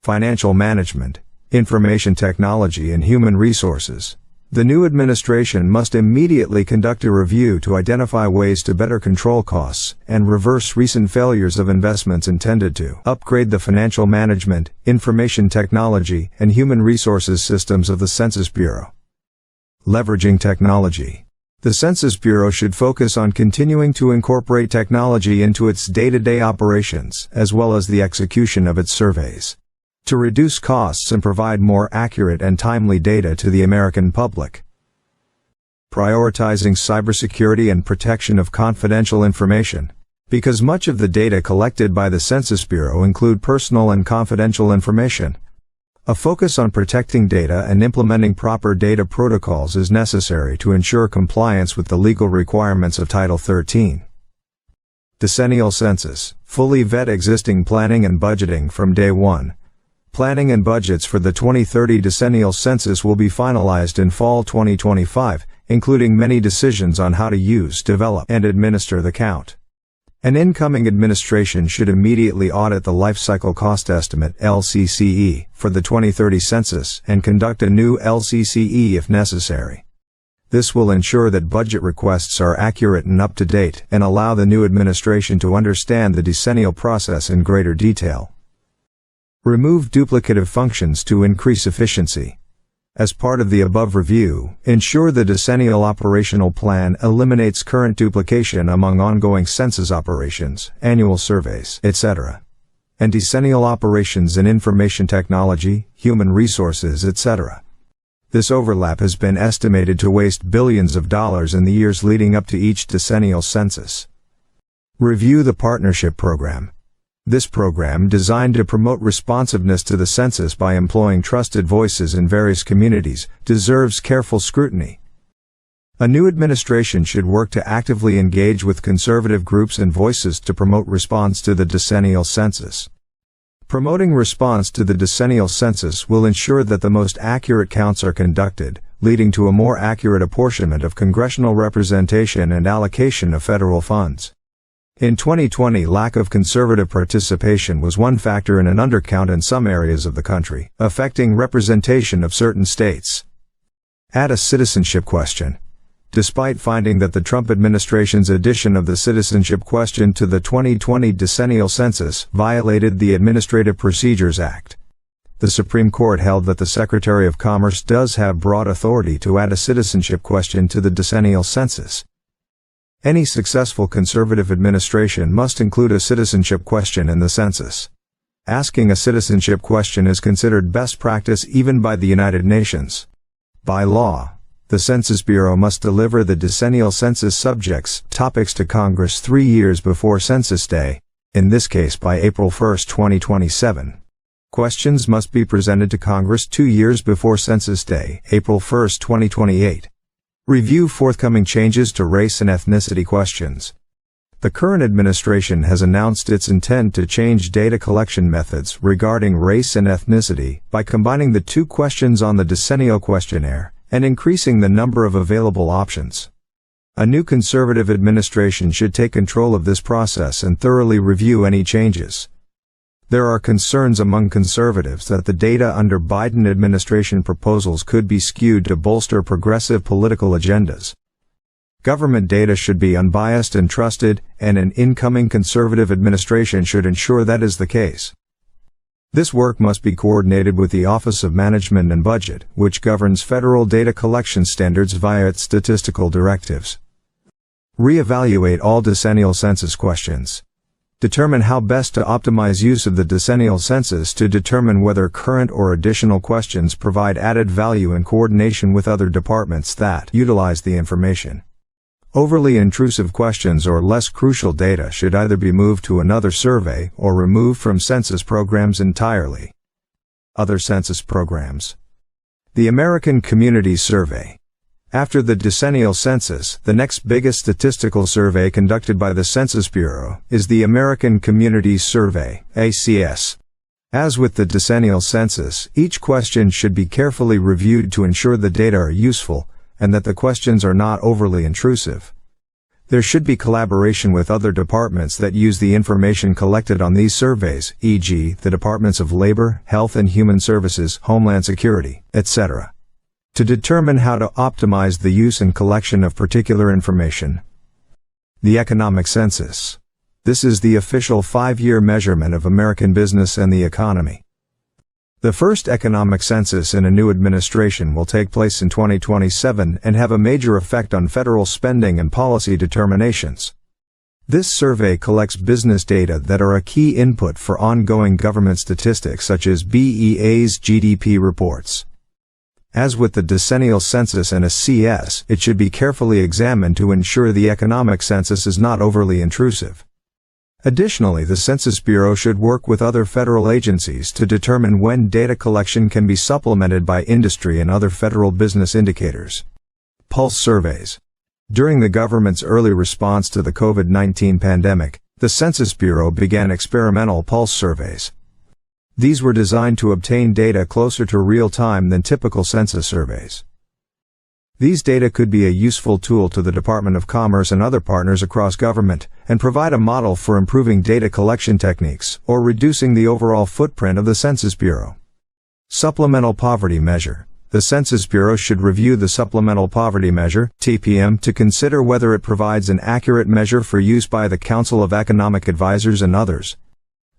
Financial management, information technology, and human resources. The new administration must immediately conduct a review to identify ways to better control costs and reverse recent failures of investments intended to upgrade the financial management, information technology, and human resources systems of the Census Bureau. Leveraging technology. The Census Bureau should focus on continuing to incorporate technology into its day-to-day operations, as well as the execution of its surveys, to reduce costs and provide more accurate and timely data to the American public. Prioritizing cybersecurity and protection of confidential information. Because much of the data collected by the Census Bureau include personal and confidential information. A focus on protecting data and implementing proper data protocols is necessary to ensure compliance with the legal requirements of Title 13. Decennial Census. Fully vet existing planning and budgeting from day one. Planning and budgets for the 2030 decennial census will be finalized in fall 2025, including many decisions on how to use, develop, and administer the count. An incoming administration should immediately audit the Life Cycle Cost Estimate (LCCE) for the 2030 census and conduct a new LCCE if necessary. This will ensure that budget requests are accurate and up to date and allow the new administration to understand the decennial process in greater detail. Remove duplicative functions to increase efficiency. As part of the above review, ensure the decennial operational plan eliminates current duplication among ongoing census operations, annual surveys, etc., and decennial operations in information technology, human resources, etc. This overlap has been estimated to waste billions of dollars in the years leading up to each decennial census. Review the Partnership Program. This program, designed to promote responsiveness to the census by employing trusted voices in various communities, deserves careful scrutiny. A new administration should work to actively engage with conservative groups and voices to promote response to the decennial census. Promoting response to the decennial census will ensure that the most accurate counts are conducted, leading to a more accurate apportionment of congressional representation and allocation of federal funds. In 2020, lack of conservative participation was one factor in an undercount in some areas of the country, affecting representation of certain states. Add a citizenship question. Despite finding that the Trump administration's addition of the citizenship question to the 2020 decennial census violated the Administrative Procedures Act, the Supreme Court held that the Secretary of Commerce does have broad authority to add a citizenship question to the decennial census. Any successful conservative administration must include a citizenship question in the census. Asking a citizenship question is considered best practice even by the United Nations. By law, the Census Bureau must deliver the decennial census subjects' topics to Congress 3 years before Census Day, in this case by April 1, 2027. Questions must be presented to Congress 2 years before Census Day, April 1, 2028. Review forthcoming changes to race and ethnicity questions. The current administration has announced its intent to change data collection methods regarding race and ethnicity by combining the 2 questions on the decennial questionnaire and increasing the number of available options. A new conservative administration should take control of this process and thoroughly review any changes. There are concerns among conservatives that the data under Biden administration proposals could be skewed to bolster progressive political agendas. Government data should be unbiased and trusted, and an incoming conservative administration should ensure that is the case. This work must be coordinated with the Office of Management and Budget, which governs federal data collection standards via its statistical directives. Reevaluate all decennial census questions. Determine how best to optimize use of the decennial census to determine whether current or additional questions provide added value in coordination with other departments that utilize the information. Overly intrusive questions or less crucial data should either be moved to another survey or removed from census programs entirely. Other census programs. The American Community Survey. After the decennial census, the next biggest statistical survey conducted by the Census Bureau is the American Community Survey, ACS. As with the decennial census, each question should be carefully reviewed to ensure the data are useful and that the questions are not overly intrusive. There should be collaboration with other departments that use the information collected on these surveys, e.g., the Departments of Labor, Health and Human Services, Homeland Security, etc., to determine how to optimize the use and collection of particular information. The Economic Census. This is the official 5-year measurement of American business and the economy. The first economic census in a new administration will take place in 2027 and have a major effect on federal spending and policy determinations. This survey collects business data that are a key input for ongoing government statistics such as BEA's GDP reports. As with the decennial census and a CS, it should be carefully examined to ensure the economic census is not overly intrusive. Additionally, the Census Bureau should work with other federal agencies to determine when data collection can be supplemented by industry and other federal business indicators. Pulse surveys. During the government's early response to the COVID-19 pandemic, the Census Bureau began experimental pulse surveys. These were designed to obtain data closer to real time than typical census surveys. These data could be a useful tool to the Department of Commerce and other partners across government, and provide a model for improving data collection techniques or reducing the overall footprint of the Census Bureau. Supplemental Poverty Measure. The Census Bureau should review the Supplemental Poverty Measure, TPM, to consider whether it provides an accurate measure for use by the Council of Economic Advisors and others.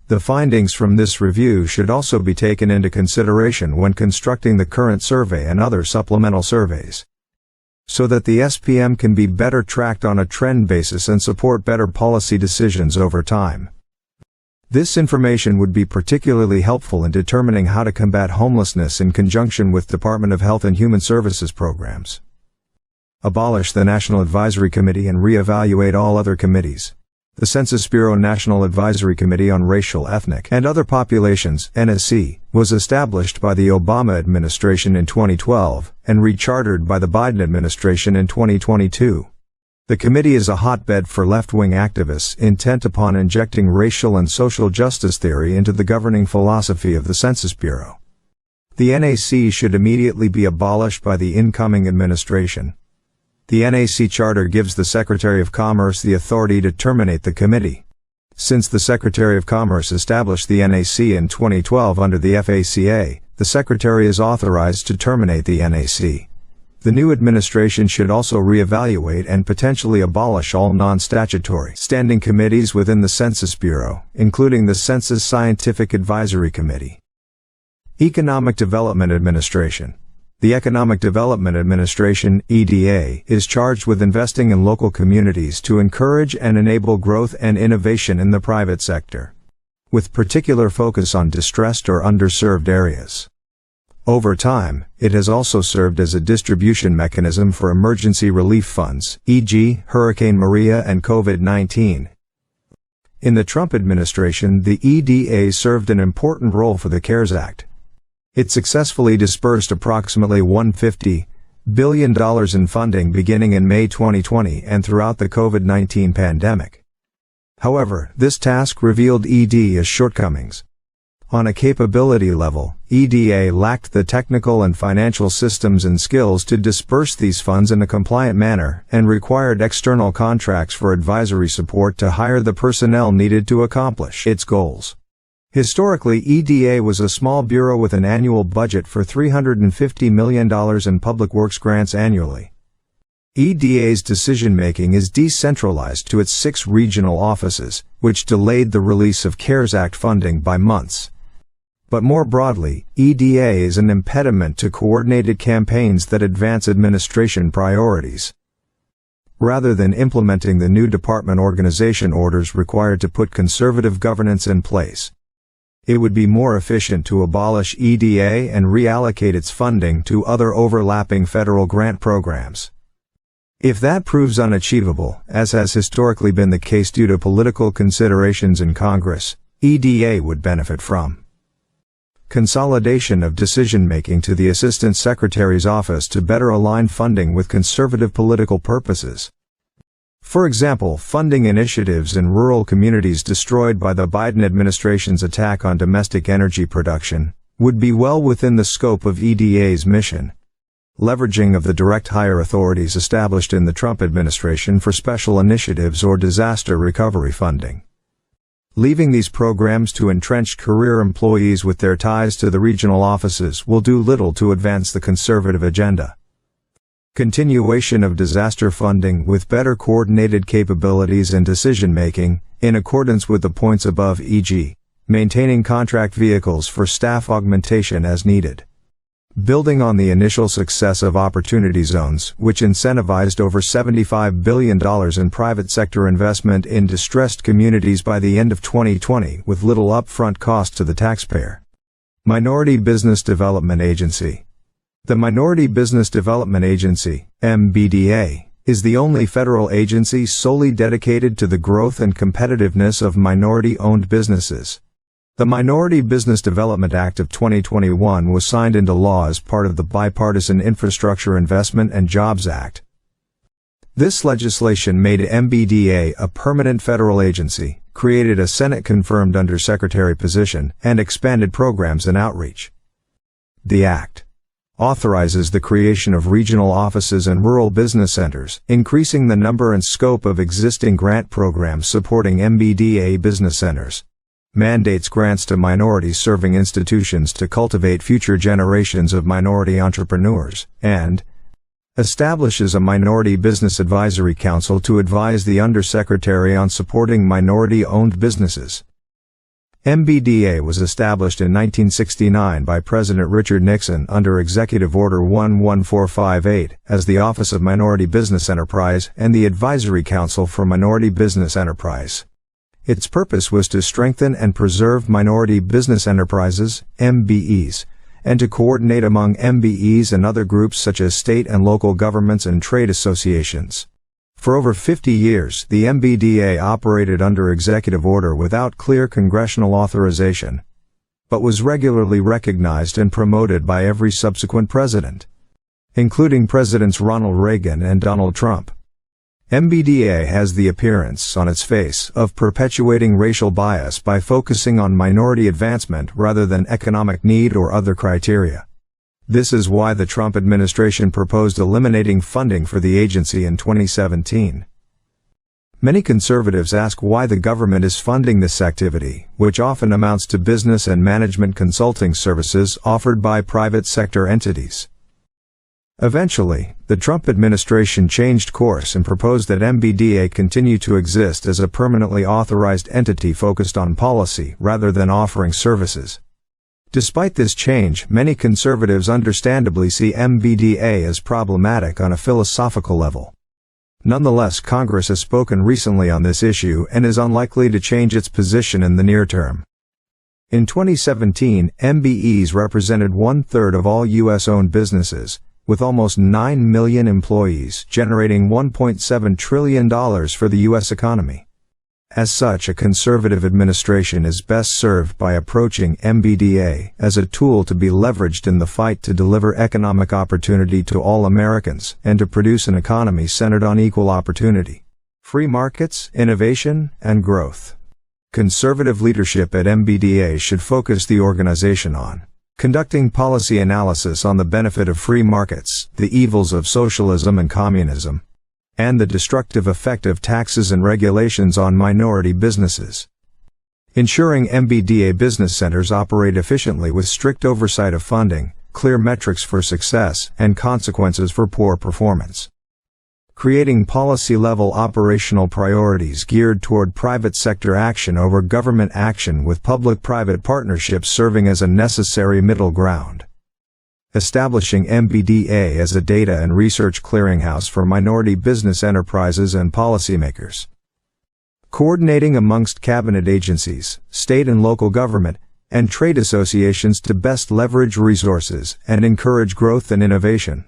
The findings from this review should also be taken into consideration when constructing the current survey and other supplemental surveys, so that the SPM can be better tracked on a trend basis and support better policy decisions over time. This information would be particularly helpful in determining how to combat homelessness in conjunction with Department of Health and Human Services programs. Abolish the National Advisory Committee and re-evaluate all other committees. The Census Bureau National Advisory Committee on Racial, Ethnic, and Other Populations, NSC, was established by the Obama administration in 2012 and rechartered by the Biden administration in 2022. The committee is a hotbed for left-wing activists intent upon injecting racial and social justice theory into the governing philosophy of the Census Bureau. The NAC should immediately be abolished by the incoming administration. The NAC charter gives the Secretary of Commerce the authority to terminate the committee. Since the Secretary of Commerce established the NAC in 2012 under the FACA, the Secretary is authorized to terminate the NAC. The new administration should also reevaluate and potentially abolish all non-statutory standing committees within the Census Bureau, including the Census Scientific Advisory Committee. Economic Development Administration. The Economic Development Administration, EDA, is charged with investing in local communities to encourage and enable growth and innovation in the private sector, with particular focus on distressed or underserved areas. Over time, it has also served as a distribution mechanism for emergency relief funds, e.g., Hurricane Maria and COVID-19. In the Trump administration, the EDA served an important role for the CARES Act. It successfully disbursed approximately $150 billion in funding beginning in May 2020 and throughout the COVID-19 pandemic. However, this task revealed EDA's shortcomings. On a capability level, EDA lacked the technical and financial systems and skills to disperse these funds in a compliant manner and required external contracts for advisory support to hire the personnel needed to accomplish its goals. Historically, EDA was a small bureau with an annual budget for $350 million in public works grants annually. EDA's decision-making is decentralized to its 6 regional offices, which delayed the release of CARES Act funding by months. But more broadly, EDA is an impediment to coordinated campaigns that advance administration priorities. Rather than implementing the new department organization orders required to put conservative governance in place, it would be more efficient to abolish EDA and reallocate its funding to other overlapping federal grant programs. If that proves unachievable, as has historically been the case due to political considerations in Congress, EDA would benefit from consolidation of decision-making to the Assistant Secretary's office to better align funding with conservative political purposes. For example, funding initiatives in rural communities destroyed by the Biden administration's attack on domestic energy production would be well within the scope of EDA's mission. Leveraging of the direct hire authorities established in the Trump administration for special initiatives or disaster recovery funding. Leaving these programs to entrenched career employees with their ties to the regional offices will do little to advance the conservative agenda. Continuation of disaster funding with better coordinated capabilities and decision-making, in accordance with the points above, e.g., maintaining contract vehicles for staff augmentation as needed. Building on the initial success of Opportunity Zones, which incentivized over $75 billion in private sector investment in distressed communities by the end of 2020 with little upfront cost to the taxpayer. Minority Business Development Agency. The Minority Business Development Agency, MBDA, is the only federal agency solely dedicated to the growth and competitiveness of minority-owned businesses. The Minority Business Development Act of 2021 was signed into law as part of the Bipartisan Infrastructure Investment and Jobs Act. This legislation made MBDA a permanent federal agency, created a Senate-confirmed undersecretary position, and expanded programs and outreach. The Act authorizes the creation of regional offices and rural business centers, increasing the number and scope of existing grant programs supporting MBDA business centers. Mandates grants to minority-serving institutions to cultivate future generations of minority entrepreneurs, and establishes a Minority Business Advisory Council to advise the Undersecretary on supporting minority-owned businesses. MBDA was established in 1969 by President Richard Nixon under Executive Order 11458 as the Office of Minority Business Enterprise and the Advisory Council for Minority Business Enterprise. Its purpose was to strengthen and preserve minority business enterprises, MBEs, and to coordinate among MBEs and other groups such as state and local governments and trade associations. For over 50 years, the MBDA operated under executive order without clear congressional authorization, but was regularly recognized and promoted by every subsequent president, including Presidents Ronald Reagan and Donald Trump. MBDA has the appearance, on its face, of perpetuating racial bias by focusing on minority advancement rather than economic need or other criteria. This is why the Trump administration proposed eliminating funding for the agency in 2017. Many conservatives ask why the government is funding this activity, which often amounts to business and management consulting services offered by private sector entities. Eventually, the Trump administration changed course and proposed that MBDA continue to exist as a permanently authorized entity focused on policy rather than offering services. Despite this change, many conservatives understandably see MBDA as problematic on a philosophical level. Nonetheless, Congress has spoken recently on this issue and is unlikely to change its position in the near term. In 2017, MBEs represented one-third of all U.S.-owned businesses, with almost 9 million employees, generating $1.7 trillion for the U.S. economy. As such, a conservative administration is best served by approaching MBDA as a tool to be leveraged in the fight to deliver economic opportunity to all Americans and to produce an economy centered on equal opportunity, free markets, innovation, and growth. Conservative leadership at MBDA should focus the organization on conducting policy analysis on the benefit of free markets, the evils of socialism and communism, and the destructive effect of taxes and regulations on minority businesses. Ensuring MBDA business centers operate efficiently with strict oversight of funding, clear metrics for success, and consequences for poor performance. Creating policy-level operational priorities geared toward private sector action over government action with public-private partnerships serving as a necessary middle ground. Establishing MBDA as a data and research clearinghouse for minority business enterprises and policymakers. Coordinating amongst cabinet agencies, state and local government, and trade associations to best leverage resources and encourage growth and innovation.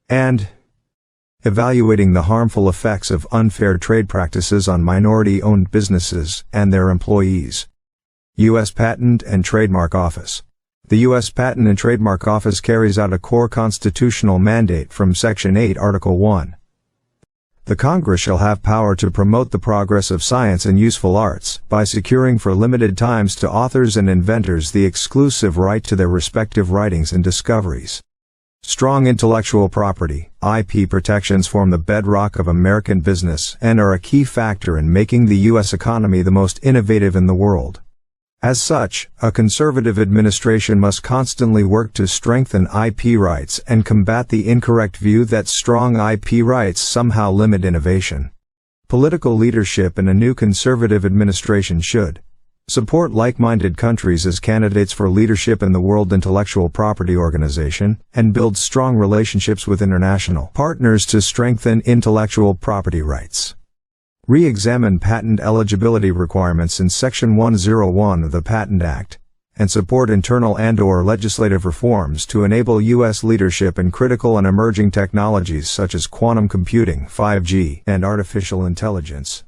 And evaluating the harmful effects of unfair trade practices on minority-owned businesses and their employees. U.S. Patent and Trademark Office. The U.S. Patent and Trademark Office carries out a core constitutional mandate from Section 8, Article 1. The Congress shall have power to promote the progress of science and useful arts by securing for limited times to authors and inventors the exclusive right to their respective writings and discoveries. Strong intellectual property, IP protections form the bedrock of American business and are a key factor in making the U.S. economy the most innovative in the world. As such, a conservative administration must constantly work to strengthen IP rights and combat the incorrect view that strong IP rights somehow limit innovation. Political leadership in a new conservative administration should support like-minded countries as candidates for leadership in the World Intellectual Property Organization, and build strong relationships with international partners to strengthen intellectual property rights. Re-examine patent eligibility requirements in Section 101 of the Patent Act. and support internal and/or legislative reforms to enable U.S. leadership in critical and emerging technologies such as quantum computing, 5G, and artificial intelligence.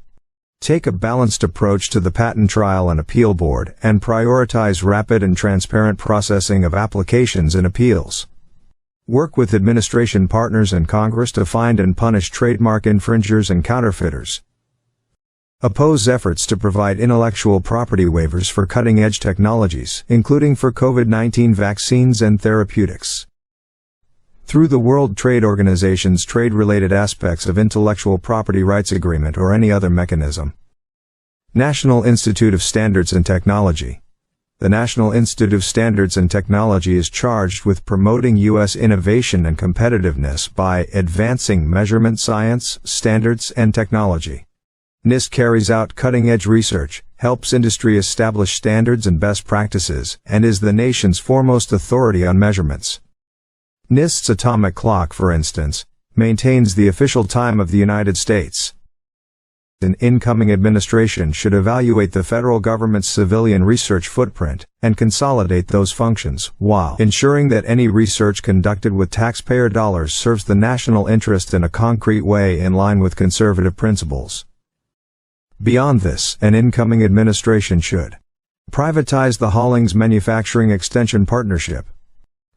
Take a balanced approach to the Patent Trial and Appeal Board and prioritize rapid and transparent processing of applications and appeals. Work with administration partners and Congress to find and punish trademark infringers and counterfeiters. Oppose efforts to provide intellectual property waivers for cutting-edge technologies, including for COVID-19 vaccines and therapeutics. Through the World Trade Organization's trade-related aspects of intellectual property rights agreement or any other mechanism. National Institute of Standards and Technology. The National Institute of Standards and Technology is charged with promoting U.S. innovation and competitiveness by advancing measurement science, standards, and technology. NIST carries out cutting-edge research, helps industry establish standards and best practices, and is the nation's foremost authority on measurements. NIST's atomic clock, for instance, maintains the official time of the United States. An incoming administration should evaluate the federal government's civilian research footprint and consolidate those functions, while ensuring that any research conducted with taxpayer dollars serves the national interest in a concrete way in line with conservative principles. Beyond this, an incoming administration should privatize the Hollings Manufacturing Extension Partnership.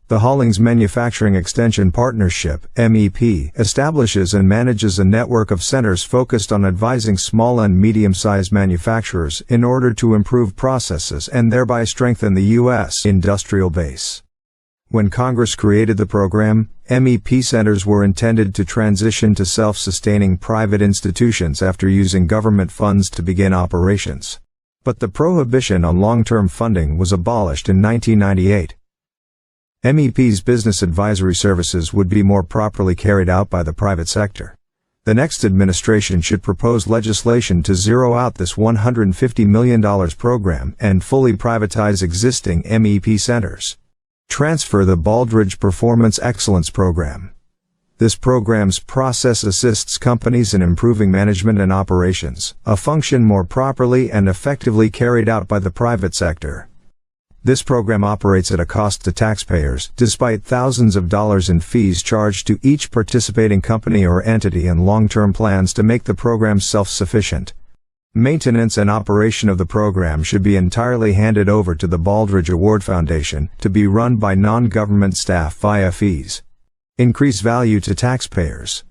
The Hollings Manufacturing Extension Partnership, MEP, establishes and manages a network of centers focused on advising small and medium-sized manufacturers in order to improve processes and thereby strengthen the U.S. industrial base. When Congress created the program, MEP centers were intended to transition to self-sustaining private institutions after using government funds to begin operations. But the prohibition on long-term funding was abolished in 1998. MEP's business advisory services would be more properly carried out by the private sector. The next administration should propose legislation to zero out this $150 million program and fully privatize existing MEP centers. Transfer the Baldrige Performance Excellence Program. This program's process assists companies in improving management and operations, a function more properly and effectively carried out by the private sector. This program operates at a cost to taxpayers, despite thousands of dollars in fees charged to each participating company or entity and long-term plans to make the program self-sufficient. Maintenance and operation of the program should be entirely handed over to the Baldrige Award Foundation, to be run by non-government staff via fees. Increase value to taxpayers.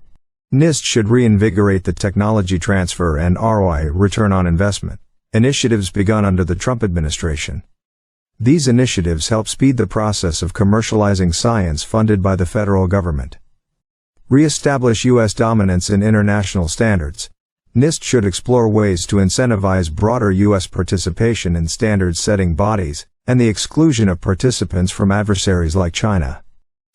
NIST should reinvigorate the technology transfer and ROI, return on investment, initiatives begun under the Trump administration. These initiatives help speed the process of commercializing science funded by the federal government. Re-establish U.S. dominance in international standards. NIST should explore ways to incentivize broader U.S. participation in standards-setting bodies, and the exclusion of participants from adversaries like China.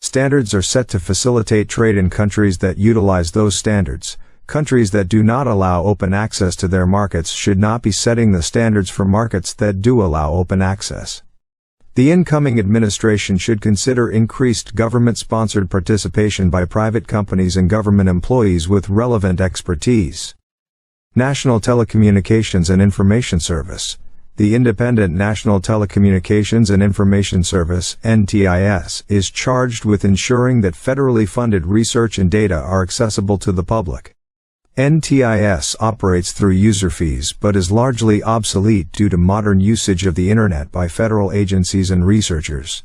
Standards are set to facilitate trade in countries that utilize those standards. Countries that do not allow open access to their markets should not be setting the standards for markets that do allow open access. The incoming administration should consider increased government-sponsored participation by private companies and government employees with relevant expertise. National Telecommunications and Information Service. The Independent National Telecommunications and Information Service, NTIS, is charged with ensuring that federally funded research and data are accessible to the public. NTIS operates through user fees but is largely obsolete due to modern usage of the Internet by federal agencies and researchers.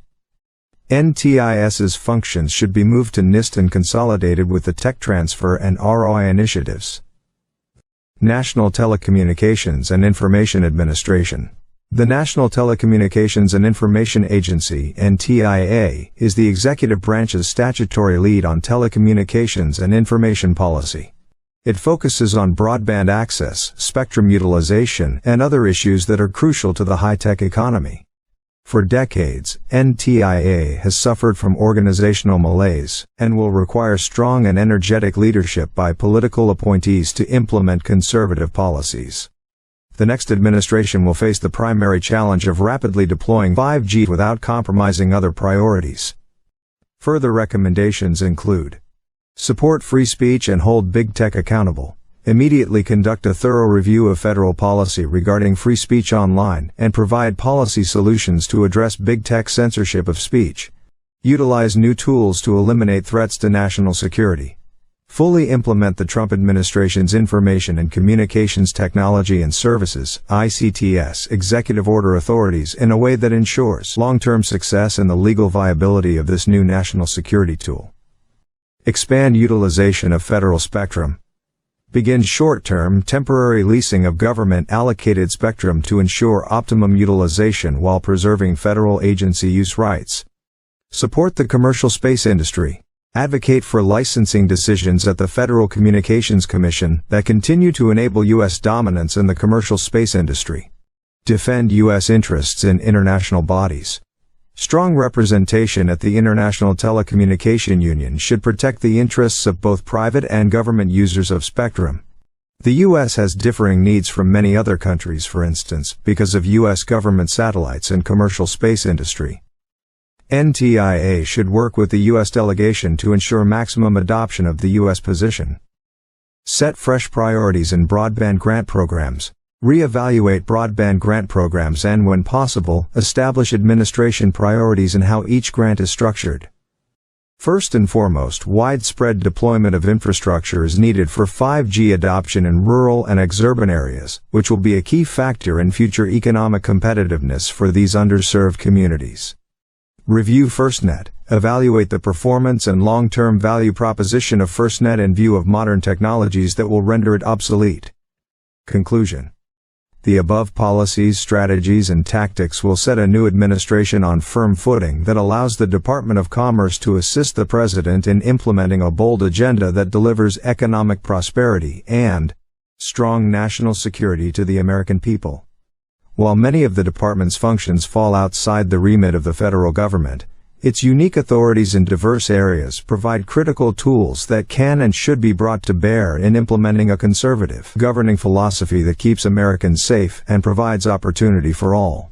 NTIS's functions should be moved to NIST and consolidated with the tech transfer and ROI initiatives. National Telecommunications and Information Administration. The National Telecommunications and Information Agency, NTIA, is the executive branch's statutory lead on telecommunications and information policy. It focuses on broadband access, spectrum utilization, and other issues that are crucial to the high-tech economy. For decades, NTIA has suffered from organizational malaise, and will require strong and energetic leadership by political appointees to implement conservative policies. The next administration will face the primary challenge of rapidly deploying 5G without compromising other priorities. Further recommendations include: support free speech and hold big tech accountable. Immediately conduct a thorough review of federal policy regarding free speech online and provide policy solutions to address big tech censorship of speech. Utilize new tools to eliminate threats to national security. Fully implement the Trump administration's Information and Communications Technology and Services (ICTS) executive order authorities in a way that ensures long-term success and the legal viability of this new national security tool. Expand utilization of federal spectrum. Begin short-term, temporary leasing of government-allocated spectrum to ensure optimum utilization while preserving federal agency use rights. Support the commercial space industry. Advocate for licensing decisions at the Federal Communications Commission that continue to enable U.S. dominance in the commercial space industry. Defend U.S. interests in international bodies. Strong representation at the International Telecommunication Union should protect the interests of both private and government users of spectrum. The U.S. has differing needs from many other countries, for instance, because of U.S. government satellites and commercial space industry. NTIA should work with the U.S. delegation to ensure maximum adoption of the U.S. position. Set fresh priorities in broadband grant programs. Re-evaluate broadband grant programs and, when possible, establish administration priorities in how each grant is structured. First and foremost, widespread deployment of infrastructure is needed for 5G adoption in rural and exurban areas, which will be a key factor in future economic competitiveness for these underserved communities. Review FirstNet. Evaluate the performance and long-term value proposition of FirstNet in view of modern technologies that will render it obsolete. Conclusion. The above policies, strategies, and tactics will set a new administration on firm footing that allows the Department of Commerce to assist the President in implementing a bold agenda that delivers economic prosperity and strong national security to the American people. While many of the department's functions fall outside the remit of the federal government, its unique authorities in diverse areas provide critical tools that can and should be brought to bear in implementing a conservative governing philosophy that keeps Americans safe and provides opportunity for all.